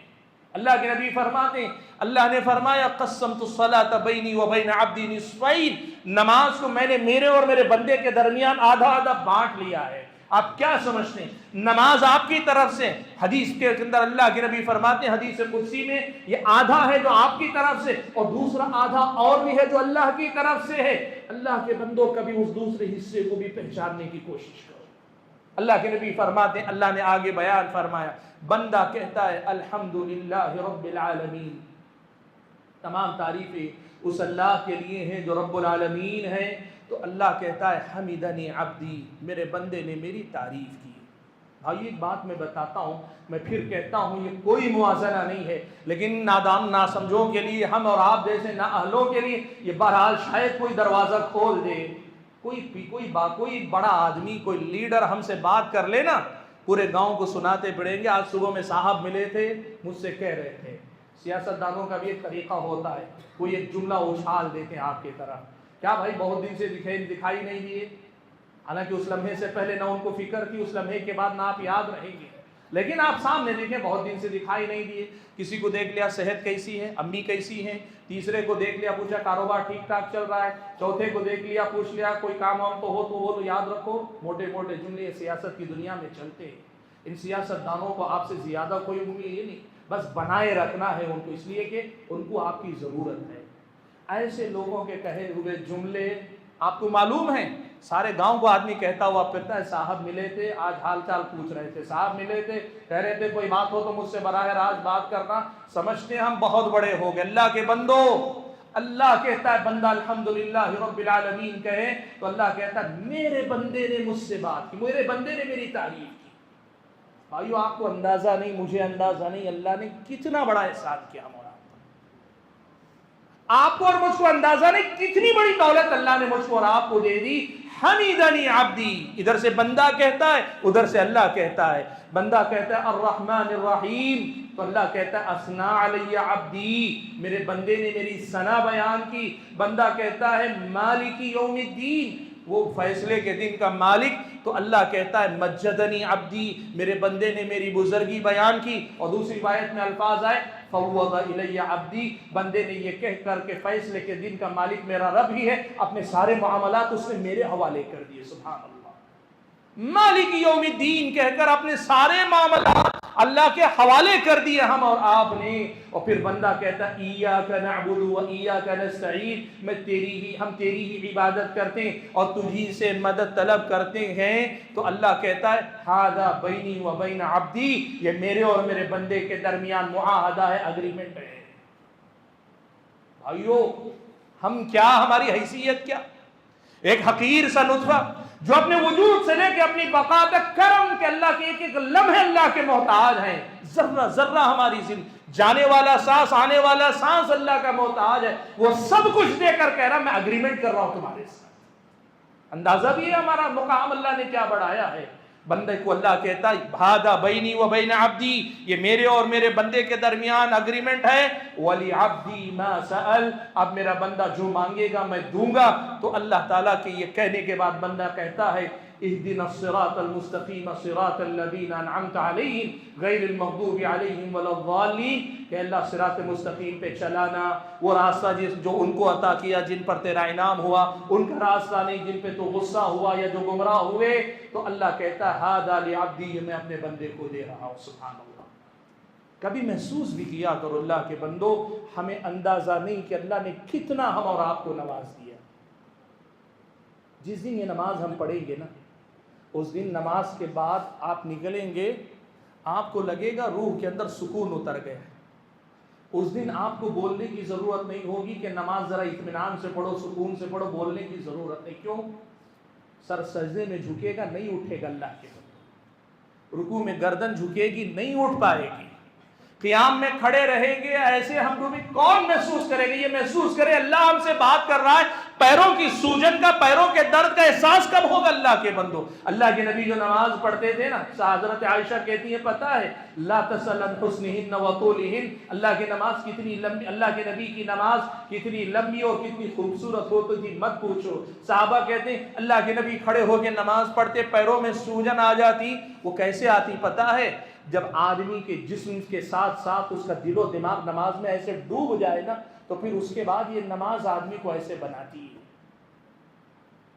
اللہ کے نبی فرماتے ہیں، اللہ نے فرمایا قسمت الصلاۃ بینی و بین عبدی نصفین، نماز کو میں نے میرے اور میرے بندے کے درمیان آدھا آدھا بانٹ لیا ہے۔ آپ کیا سمجھتے ہیں؟ نماز آپ کی طرف سے، حدیث کے اندر اللہ کے نبی فرماتے ہیں حدیث قدسی میں، یہ آدھا ہے جو آپ کی طرف سے اور دوسرا آدھا اور بھی ہے جو اللہ کی طرف سے ہے۔ اللہ کے بندوں کبھی اس دوسرے حصے کو بھی پہچاننے کی کوشش کرو۔ اللہ کے نبی فرماتے ہیں، اللہ نے آگے بیان فرمایا، بندہ کہتا ہے الحمدللہ رب العالمین، تمام تعریفیں اس اللہ کے لیے ہیں جو رب العالمین ہے۔ تو اللہ کہتا ہے حمیدنی عبدی، میرے بندے نے میری تعریف کی۔ بھائی ایک بات میں بتاتا ہوں، میں پھر کہتا ہوں، یہ کوئی موازنہ نہیں ہے، لیکن نادان ناسمجھوں کے لیے، ہم اور آپ جیسے نااہلوں کے لیے یہ بہرحال شاید کوئی دروازہ کھول دے۔ کوئی بڑا آدمی، کوئی لیڈر ہم سے بات کر لینا، پورے گاؤں کو سناتے پڑیں گے۔ آج صبح میں صاحب ملے تھے، مجھ سے کہہ رہے تھے، سیاستدانوں کا بھی ایک طریقہ ہوتا ہے، کوئی ایک جملہ اچھال دیتے ہیں آپ کی طرح، کیا بھائی بہت دن سے دکھائی نہیں دیے؟ حالانکہ اس لمحے سے پہلے نہ ان کو فکر تھی، اس لمحے کے بعد نہ آپ یاد رہیں گے۔ لیکن آپ سامنے دیکھیں بہت دن سے دکھائی نہیں دیے. کسی کو دیکھ لیا صحت کیسی ہے, امی کیسی ہیں, تیسرے کو دیکھ لیا پوچھا کاروبار ٹھیک ٹھاک چل رہا ہے, چوتھے کو دیکھ لیا پوچھ لیا کوئی کام وام تو ہو تو وہ. تو یاد رکھو موٹے موٹے جملے سیاست کی دنیا میں چلتے ہیں. ان سیاست دانوں کو آپ سے زیادہ کوئی امید یہ نہیں, بس بنائے رکھنا ہے ان کو, اس لیے کہ ان کو آپ کی ضرورت ہے. ایسے لوگوں کے کہے ہوئے جملے آپ کو معلوم ہیں, سارے گاؤں کو آدمی کہتا ہوا پھرتا ہے صاحب ملے تھے آج حال چال پوچھ رہے تھے, صاحب ملے تھے کہہ رہے تھے کوئی بات ہو تو مجھ سے براہ راست بات کرنا. سمجھتے ہیں ہم بہت بڑے ہو گئے. اللہ کے بندو, اللہ کہتا ہے بندہ الحمدللہ رب العالمین کہے تو اللہ کہتا ہے میرے بندے نے مجھ سے بات کی, میرے بندے نے میری تعریف کی. بھائیو آپ کو اندازہ نہیں, مجھے اندازہ نہیں, اللہ نے کتنا بڑا احسان کیا ہمارا. آپ کو اور مجھ کو اندازہ نہیں کتنی بڑی دولت اللہ نے مجھ کو اور آپ کو دے دی. حمیدنی عبدی, ادھر سے بندہ کہتا ہے ادھر سے اللہ کہتا ہے. بندہ کہتا ہے الرحمن الرحیم تو اللہ کہتا ہے اثنا علی عبدی, میرے بندے نے میری ثنا بیان کی. بندہ کہتا ہے مالک یوم الدین, وہ فیصلے کے دن کا مالک, تو اللہ کہتا ہے مجدنی عبدی, میرے بندے نے میری بزرگی بیان کی. اور دوسری روایت میں الفاظ آئے فوض الی عبدی, بندے نے یہ کہہ کر کے فیصلے کے دن کا مالک میرا رب ہی ہے, اپنے سارے معاملات اس نے میرے حوالے کر دیے. سبحان اللہ, مالک یوم الدین کہہ کر اپنے سارے معاملات اللہ کے حوالے کر دیے ہم اور آپ نے. اور پھر بندہ کہتا ہے ایاک نعبد و ایاک نستعین, میں ہم تیری ہی عبادت کرتے ہیں اور تجھی سے مدد طلب کرتے ہیں. تو اللہ کہتا ہے ھذا بینی و بین عبدی, یہ میرے اور میرے بندے کے درمیان معاہدہ ہے, اگریمنٹ ہے. بھائیو ہم کیا, ہماری حیثیت کیا, ایک حقیر سا نطفہ جو اپنے وجود سے لے کے اپنی بقا تک کرم کے اللہ کے ایک ایک لمحے اللہ کے محتاج ہیں. ذرہ ذرہ ہماری زندگی, جانے والا سانس آنے والا سانس اللہ کا محتاج ہے. وہ سب کچھ دے کر کہہ رہا میں اگریمنٹ کر رہا ہوں تمہارے ساتھ. اندازہ بھی ہے ہمارا مقام اللہ نے کیا بڑھایا ہے. بندے کو اللہ کہتا ہے ھذا بینی و بین عبدی, یہ میرے اور میرے بندے کے درمیان اگریمنٹ ہے. وَلِعَبْدِي مَا سَأَلَ, اب میرا بندہ جو مانگے گا میں دوں گا. تو اللہ تعالیٰ کے یہ کہنے کے بعد بندہ کہتا ہے اهدنا الصراط المستقیم صراط الذین انعمت علیہم غیر المغضوب علیہم ولا الضالین, کہ اللہ صراط مستقیم پہ چلانا, وہ راستہ جو ان کو عطا کیا جن پر تیرا انعام ہوا, ان کا راستہ نہیں جن پہ تو غصہ ہوا یا جو گمراہ ہوئے. تو اللہ کہتا ہے ھذا لعبدی, یہ میں اپنے بندے کو دے رہا ہوں. سبحان اللہ. کبھی محسوس بھی کیا کرو اللہ کے بندو, ہمیں اندازہ نہیں کہ اللہ نے کتنا ہم اور آپ کو نواز دیا. جس دن یہ نماز ہم پڑھیں گے نا, اس دن نماز کے بعد آپ نکلیں گے, آپ کو لگے گا روح کے اندر سکون اتر گیا. اس دن آپ کو بولنے کی ضرورت نہیں ہوگی کہ نماز ذرا اطمینان سے پڑھو, سکون سے پڑھو, بولنے کی ضرورت نہیں. کیوں؟ سر سجدے میں جھکے گا, نہیں اٹھے گا اللہ کے بندے. رکوع میں گردن جھکے گی, نہیں اٹھ پائے گی. قیام میں کھڑے رہیں گے, ایسے ہم کو بھی کون محسوس کرے گا؟ یہ محسوس کرے اللہ ہم سے بات کر رہا ہے. پیروں کی سوجن کا, پیروں کے درد کا احساس کب ہوگا اللہ کے بندو؟ اللہ کے نبی جو نماز پڑھتے تھے نا, حضرت عائشہ کہتی ہیں پتہ ہے لا تسأل عن حسنہن و طولہن, اللہ کی نماز کتنی لمبی, اللہ کے نبی کی نماز کتنی لمبی اور کتنی خوبصورت ہوتی تھی مت پوچھو. صحابہ کہتے ہیں اللہ کے نبی کھڑے ہو کے نماز پڑھتے, پیروں میں سوجن آ جاتی. وہ کیسے آتی پتہ ہے؟ جب آدمی کے جسم کے ساتھ ساتھ اس کا دل و دماغ نماز میں ایسے ڈوب جائے نا, تو پھر اس کے بعد یہ نماز آدمی کو ایسے بناتی ہے.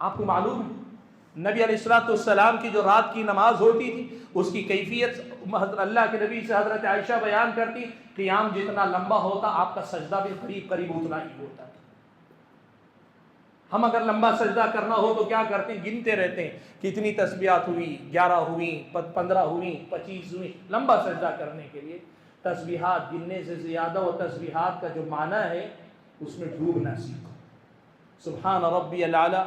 آپ کو معلوم ہے نبی علیہ السلام کی جو رات کی نماز ہوتی تھی, اس کی کیفیت اللہ کے نبی سے حضرت عائشہ بیان کرتی, قیام جتنا لمبا ہوتا آپ کا سجدہ بھی قریب قریب اتنا ہی ہوتا تھا. ہم اگر لمبا سجدہ کرنا ہو تو کیا کرتے ہیں؟ گنتے رہتے ہیں کتنی تسبیحات ہوئی, 11 ہوئی, 15 ہوئی, 25 ہوئی. لمبا سجدہ کرنے کے لیے تسبیحات گننے سے زیادہ, وہ تسبیحات کا جو معنی ہے اس میں ڈوبنا سیکھو. سبحان ربی الاعلی,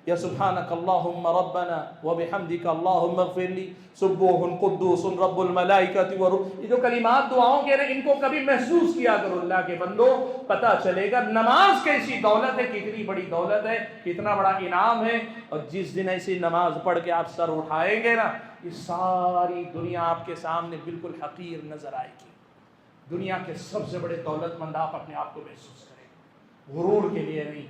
یا سبحانک اللہم ربنا وبحمدک اللہم اغفر لی, سبوح قدوس رب الملائکۃ والروح. یہ جو کلمات دعاؤں کے ہیں ان کو کبھی محسوس کیا کرو اللہ کے بندو, پتہ چلے گا نماز کیسی دولت ہے, کتنی بڑی دولت ہے, کتنا بڑا انعام ہے. اور جس دن ایسی نماز پڑھ کے آپ سر اٹھائیں گے نا, یہ ساری دنیا آپ کے سامنے بالکل حقیر نظر آئے گی. دنیا کے سب سے بڑے دولت مند آپ اپنے آپ کو محسوس کریں. غرور کے لیے نہیں,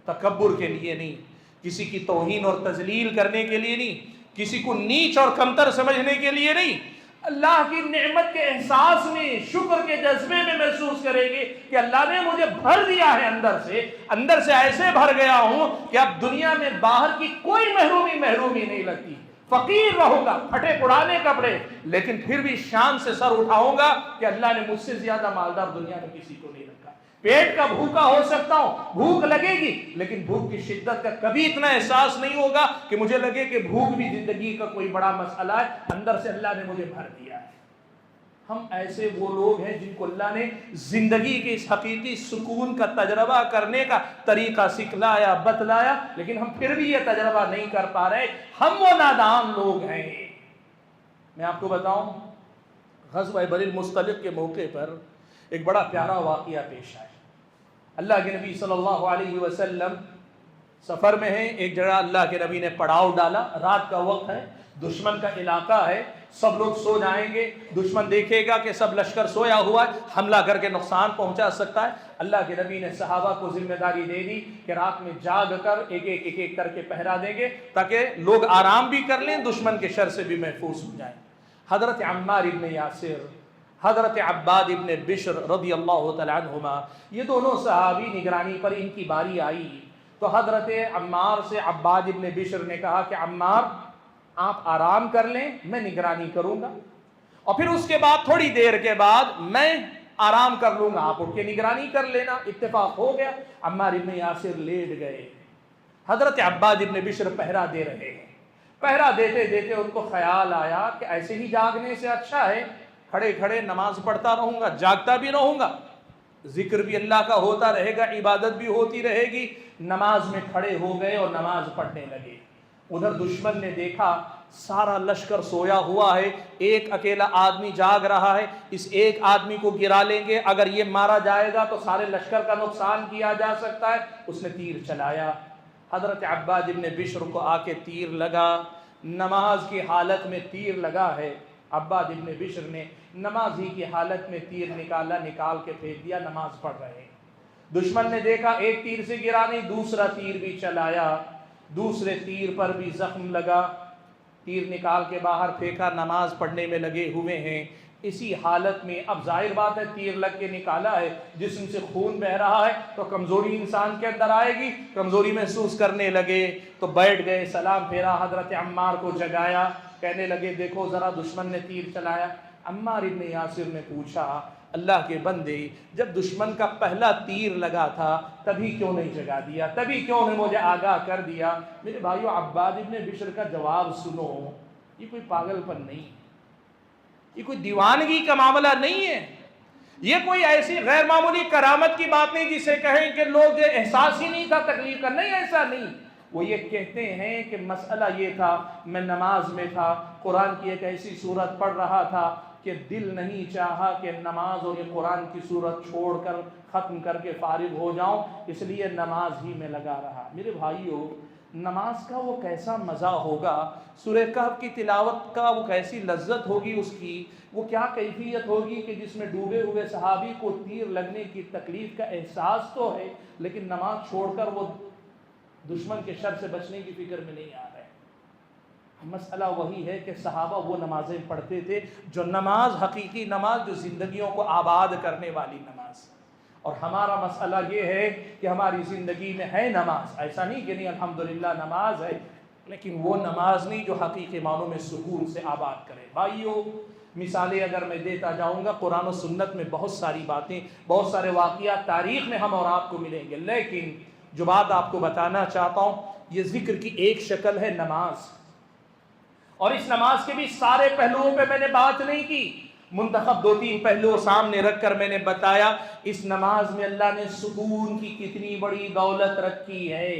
تکبر کے لیے نہیں, کسی کی توہین اور تذلیل کرنے کے لیے نہیں, کسی کو نیچ اور کمتر سمجھنے کے لیے نہیں. اللہ کی نعمت کے احساس میں، شکر کے جذبے میں محسوس کرے گی کہ اللہ نے مجھے بھر دیا ہے اندر سے ایسے بھر گیا ہوں کہ اب دنیا میں باہر کی کوئی محرومی نہیں لگتی۔ فقیر رہوں گا، پھٹے پرانے کپڑے، لیکن پھر بھی شان سے سر اٹھاؤں گا کہ اللہ نے مجھ سے زیادہ مالدار دنیا میں کسی کو نہیں رکھا۔ پیٹ کا بھوکا ہو سکتا ہوں، بھوک لگے گی، لیکن بھوک کی شدت کا کبھی اتنا احساس نہیں ہوگا کہ مجھے لگے کہ بھوک بھی زندگی کا کوئی بڑا مسئلہ ہے، اندر سے اللہ نے مجھے بھر دیا ہے۔ ہم ایسے وہ لوگ ہیں جن کو اللہ نے زندگی کے اس حقیقی سکون کا تجربہ کرنے کا طریقہ سکھلایا، بتلایا، لیکن ہم پھر بھی یہ تجربہ نہیں کر پا رہے۔ ہم وہ نادان لوگ ہیں۔ میں آپ کو بتاؤں، غزوہ بنی المصطلق کے موقع پر ایک بڑا پیارا واقعہ پیش آیا۔ اللہ کے نبی صلی اللہ علیہ وسلم سفر میں ہیں، ایک جگہ اللہ کے نبی نے پڑاؤ ڈالا، رات کا وقت ہے، دشمن کا علاقہ ہے، سب لوگ سو جائیں گے، دشمن دیکھے گا کہ سب لشکر سویا ہوا ہے، حملہ کر کے نقصان پہنچا سکتا ہے۔ اللہ کے نبی نے صحابہ کو ذمہ داری دے دی کہ رات میں جاگ کر ایک ایک کر کے پہرا دیں گے تاکہ لوگ آرام بھی کر لیں، دشمن کے شر سے بھی محفوظ ہو جائیں۔ حضرت عمار ابن یاسر، حضرت عباد ابن بشر رضی اللہ تعالیٰ عنہما، یہ دونوں صحابی نگرانی پر ان کی باری آئی تو حضرت عمار سے عباد ابن بشر نے کہا کہ عمار آپ آرام کر لیں، میں نگرانی کروں گا، اور پھر اس کے بعد تھوڑی دیر کے بعد میں آرام کر لوں گا، آپ اٹھ کے نگرانی کر لینا۔ اتفاق ہو گیا، عمار ابن یاسر لیٹ گئے، حضرت عباد ابن بشر پہرا دے رہے ہیں۔ پہرا دیتے دیتے ان کو خیال آیا کہ ایسے ہی جاگنے سے اچھا ہے کھڑے کھڑے نماز پڑھتا رہوں گا، جاگتا بھی رہوں گا، ذکر بھی اللہ کا ہوتا رہے گا، عبادت بھی ہوتی رہے گی۔ نماز میں کھڑے ہو گئے اور نماز پڑھنے لگے۔ ادھر دشمن نے دیکھا سارا لشکر سویا ہوا ہے، ایک اکیلا آدمی جاگ رہا ہے، اس ایک آدمی کو گرا لیں گے، اگر یہ مارا جائے گا تو سارے لشکر کا نقصان کیا جا سکتا ہے۔ اس نے تیر چلایا، حضرت عباد ابن بشر کو آ کے تیر لگا، نماز کی حالت میں تیر لگا ہے۔ عباد ابن بشر نے نماز ہی کی حالت میں تیر نکال کے پھینک دیا، نماز پڑھ رہے ہیں۔ دشمن نے دیکھا ایک تیر سے گرا نہیں، دوسرا تیر بھی چلایا، دوسرے تیر پر بھی زخم لگا، تیر نکال کے باہر پھینکا، نماز پڑھنے میں لگے ہوئے ہیں۔ اسی حالت میں اب ظاہر بات ہے تیر لگ کے نکالا ہے، جسم سے خون بہ رہا ہے تو کمزوری انسان کے اندر آئے گی، کمزوری محسوس کرنے لگے تو بیٹھ گئے، سلام پھیرا، حضرت عمار کو جگایا، کہنے لگے دیکھو ذرا دشمن نے تیر چلایا۔ عمار ابن یاسر نے پوچھا اللہ کے بندے جب دشمن کا پہلا تیر لگا تھا تبھی کیوں نہیں جگا دیا، تبھی کیوں نہیں مجھے آگاہ کر دیا؟ میرے بھائیو عباد ابن بشر کا جواب سنو، یہ کوئی پاگل پن نہیں، یہ کوئی دیوانگی کا معاملہ نہیں ہے، یہ کوئی ایسی غیر معمولی کرامت کی بات نہیں جسے کہیں کہ لوگ احساس ہی نہیں تھا تکلیف کا، نہیں، ایسا نہیں۔ وہ یہ کہتے ہیں کہ مسئلہ یہ تھا، میں نماز میں تھا، قرآن کی ایک ایسی سورت پڑھ رہا تھا کہ دل نہیں چاہا کہ نماز اور یہ قرآن کی سورت چھوڑ کر ختم کر کے فارغ ہو جاؤں، اس لیے نماز ہی میں لگا رہا۔ میرے بھائیو، نماز کا وہ کیسا مزہ ہوگا، سورہ کہف کی تلاوت کا وہ کیسی لذت ہوگی، اس کی وہ کیا کیفیت ہوگی کہ جس میں ڈوبے ہوئے صحابی کو تیر لگنے کی تکلیف کا احساس تو ہے، لیکن نماز چھوڑ کر وہ دشمن کے شر سے بچنے کی فکر میں نہیں آ رہے۔ مسئلہ وہی ہے کہ صحابہ وہ نمازیں پڑھتے تھے جو نماز، حقیقی نماز، جو زندگیوں کو آباد کرنے والی نماز۔ اور ہمارا مسئلہ یہ ہے کہ ہماری زندگی میں ہے نماز، ایسا نہیں کہ نہیں الحمدللہ نماز ہے، لیکن وہ نماز نہیں جو حقیقی معنوں میں سکون سے آباد کرے۔ بھائیو، مثالیں اگر میں دیتا جاؤں گا، قرآن و سنت میں بہت ساری باتیں، بہت سارے واقعات تاریخ میں ہم اور آپ کو ملیں گے، لیکن جو بات آپ کو بتانا چاہتا ہوں، یہ ذکر کی ایک شکل ہے نماز، اور اس نماز کے بھی سارے پہلوؤں پہ میں نے بات نہیں کی، منتخب 2-3 پہلو سامنے رکھ کر میں نے بتایا اس نماز میں اللہ نے سکون کی کتنی بڑی دولت رکھی ہے۔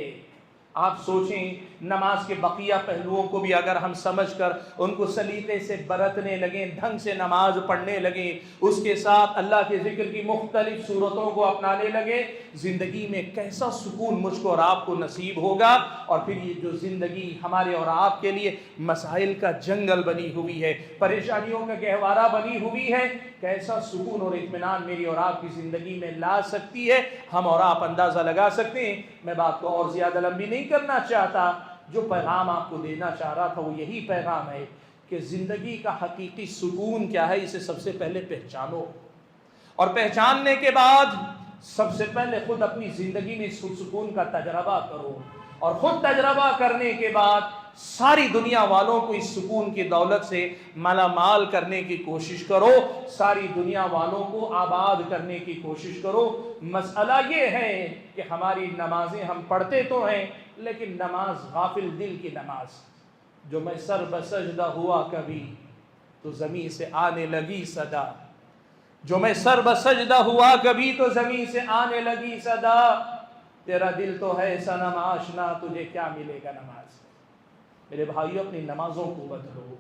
آپ سوچیں نماز کے بقیہ پہلوؤں کو بھی اگر ہم سمجھ کر ان کو سلیقے سے برتنے لگیں، ڈھنگ سے نماز پڑھنے لگیں، اس کے ساتھ اللہ کے ذکر کی مختلف صورتوں کو اپنانے لگے، زندگی میں کیسا سکون مجھ کو اور آپ کو نصیب ہوگا۔ اور پھر یہ جو زندگی ہمارے اور آپ کے لیے مسائل کا جنگل بنی ہوئی ہے، پریشانیوں کا گہوارہ بنی ہوئی ہے، کیسا سکون اور اطمینان میری اور آپ کی زندگی میں لا سکتی ہے، ہم اور آپ اندازہ لگا سکتے ہیں۔ میں بات کو اور زیادہ لمبی نہیں کرنا چاہتا، جو پیغام آپ کو دینا چاہ رہا تھا وہ یہی پیغام ہے کہ زندگی کا حقیقی سکون کیا ہے، اسے سب سے پہلے پہچانو، اور پہچاننے کے بعد سب سے پہلے خود اپنی زندگی میں سکون کا تجربہ کرو، اور خود تجربہ کرنے کے بعد ساری دنیا والوں کو اس سکون کی دولت سے مالا مال کرنے کی کوشش کرو، ساری دنیا والوں کو آباد کرنے کی کوشش کرو۔ مسئلہ یہ ہے کہ ہماری نمازیں ہم پڑھتے تو ہیں، لیکن نماز غافل دل کی نماز، جو میں سر بسجدہ ہوا کبھی تو زمین سے آنے لگی صدا، جو میں سر بسجدہ ہوا کبھی تو زمین سے آنے لگی صدا، تیرا دل تو ہے صنم آشنا، تجھے کیا ملے گا نماز۔ میرے بھائیو، اپنی نمازوں کو بدلو،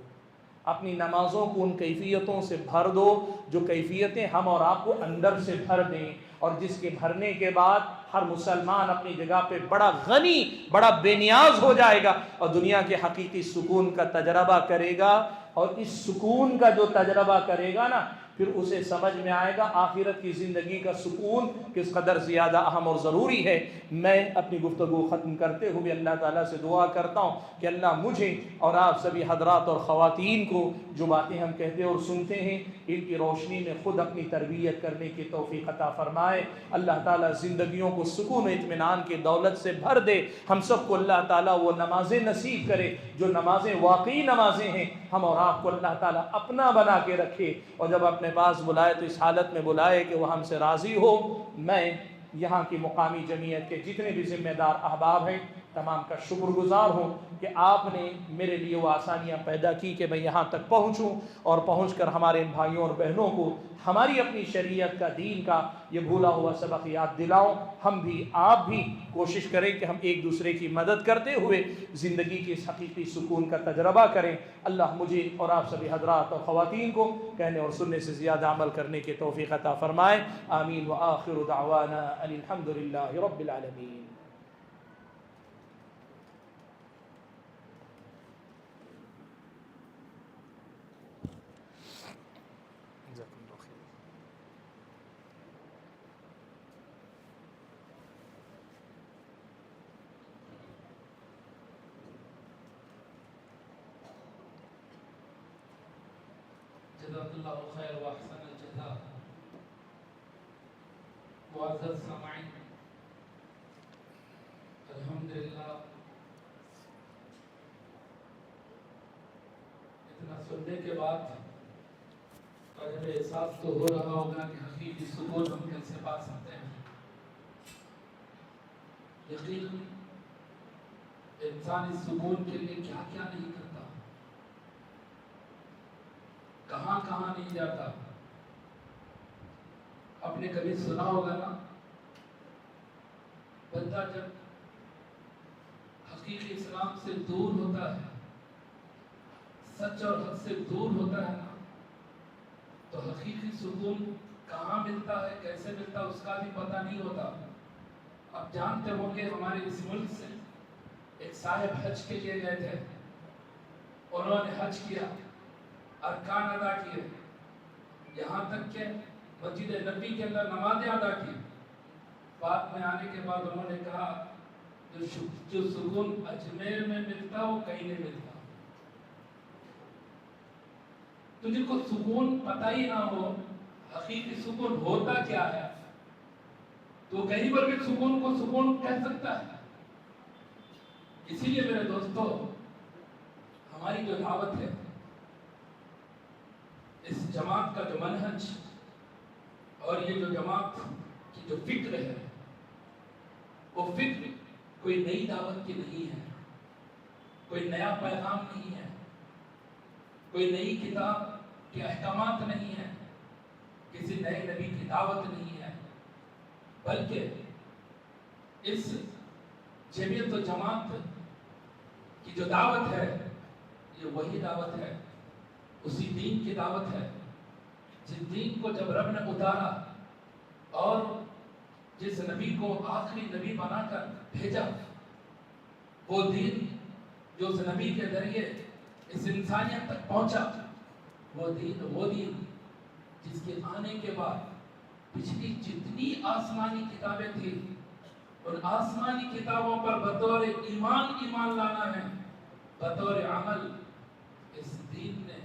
اپنی نمازوں کو ان کیفیتوں سے بھر دو جو کیفیتیں ہم اور آپ کو اندر سے بھر دیں، اور جس کے بھرنے کے بعد ہر مسلمان اپنی جگہ پہ بڑا غنی، بڑا بے نیاز ہو جائے گا، اور دنیا کے حقیقی سکون کا تجربہ کرے گا۔ اور اس سکون کا جو تجربہ کرے گا نا، پھر اسے سمجھ میں آئے گا آخرت کی زندگی کا سکون کس قدر زیادہ اہم اور ضروری ہے۔ میں اپنی گفتگو ختم کرتے ہوئے اللہ تعالیٰ سے دعا کرتا ہوں کہ اللہ مجھے اور آپ سبھی حضرات اور خواتین کو جو باتیں ہم کہتے اور سنتے ہیں، ان کی روشنی میں خود اپنی تربیت کرنے کی توفیق عطا فرمائے۔ اللہ تعالیٰ زندگیوں کو سکون و اطمینان کی دولت سے بھر دے۔ ہم سب کو اللہ تعالیٰ وہ نمازیں نصیب کرے جو نمازیں واقعی نمازیں ہیں، ہم اور آپ کو اللہ تعالیٰ اپنا بنا کے رکھے، اور جب اپنے پاس بلائے تو اس حالت میں بلائے کہ وہ ہم سے راضی ہو۔ میں یہاں کی مقامی جمعیت کے جتنے بھی ذمہ دار احباب ہیں تمام کا شکر گزار ہوں کہ آپ نے میرے لیے وہ آسانیاں پیدا کی کہ میں یہاں تک پہنچوں، اور پہنچ کر ہمارے بھائیوں اور بہنوں کو ہماری اپنی شریعت کا، دین کا یہ بھولا ہوا سبق یاد دلاؤں۔ ہم بھی، آپ بھی کوشش کریں کہ ہم ایک دوسرے کی مدد کرتے ہوئے زندگی کے اس حقیقی سکون کا تجربہ کریں۔ اللہ مجھے اور آپ سبھی حضرات اور خواتین کو کہنے اور سننے سے زیادہ عمل کرنے کی توفیق عطا فرمائے۔ آمین وآخر دعوانا ان الحمد للہ رب العالمین۔ جزاک اللہ خیر و احسن الجزاء۔ معزز سامعین، الحمدللہ اتنا سننے کے بعد قدر احساس تو ہو رہا ہوگا کہ حقیقی سکون ہم کیسے پا سکتے ہیں۔ یقیناً انسان اس سکون کے لیے کیا کیا نہیں کرتا، کہاں کہاں نہیں جاتا۔ آپ نے کبھی سنا ہوگا نا، بندہ جب حقیقی اسلام سے دور ہوتا ہے، سچ اور حق سے دور ہوتا ہے نا، تو حقیقی سکون کہاں ملتا ہے، کیسے ملتا ہے، اس کا بھی پتہ نہیں ہوتا۔ آپ جانتے ہوں گے ہمارے اس ملک سے ایک صاحب حج کے لیے گئے تھے، انہوں نے حج کیا، ارکان ادا کیے، یہاں تک کہ مسجد نبی کے اندر نمازیں ادا کی۔ بعد میں آنے کے بعد انہوں نے کہا جو سکون اجمیر میں ملتا وہ کہیں نہیں ملتا۔ تو جن کو سکون پتہ ہی نہ ہو حقیقی سکون ہوتا کیا ہے، تو کہیں پر بھی سکون کو سکون کہہ سکتا ہے۔ اسی لیے میرے دوستو، ہماری جو دعوت ہے، اس جماعت کا جو منہج اور یہ جو جماعت کی جو فکر ہے، وہ فکر کوئی نئی دعوت کی نہیں ہے، کوئی نیا پیغام نہیں ہے، کوئی نئی کتاب کے احکامات نہیں ہے، کسی نئے نبی کی دعوت نہیں ہے، بلکہ اس جمعیت و جماعت کی جو دعوت ہے یہ وہی دعوت ہے، اسی دین کی دعوت ہے جس دین کو جب رب نے اتارا اور جس نبی کو آخری نبی بنا کر بھیجا، وہ دین جو اس نبی کے ذریعے اس انسانیت تک پہنچا، وہ دین جس کے آنے کے بعد پچھلی جتنی آسمانی کتابیں تھیں، ان آسمانی کتابوں پر بطور ایمان لانا ہے، بطور عمل اس دین نے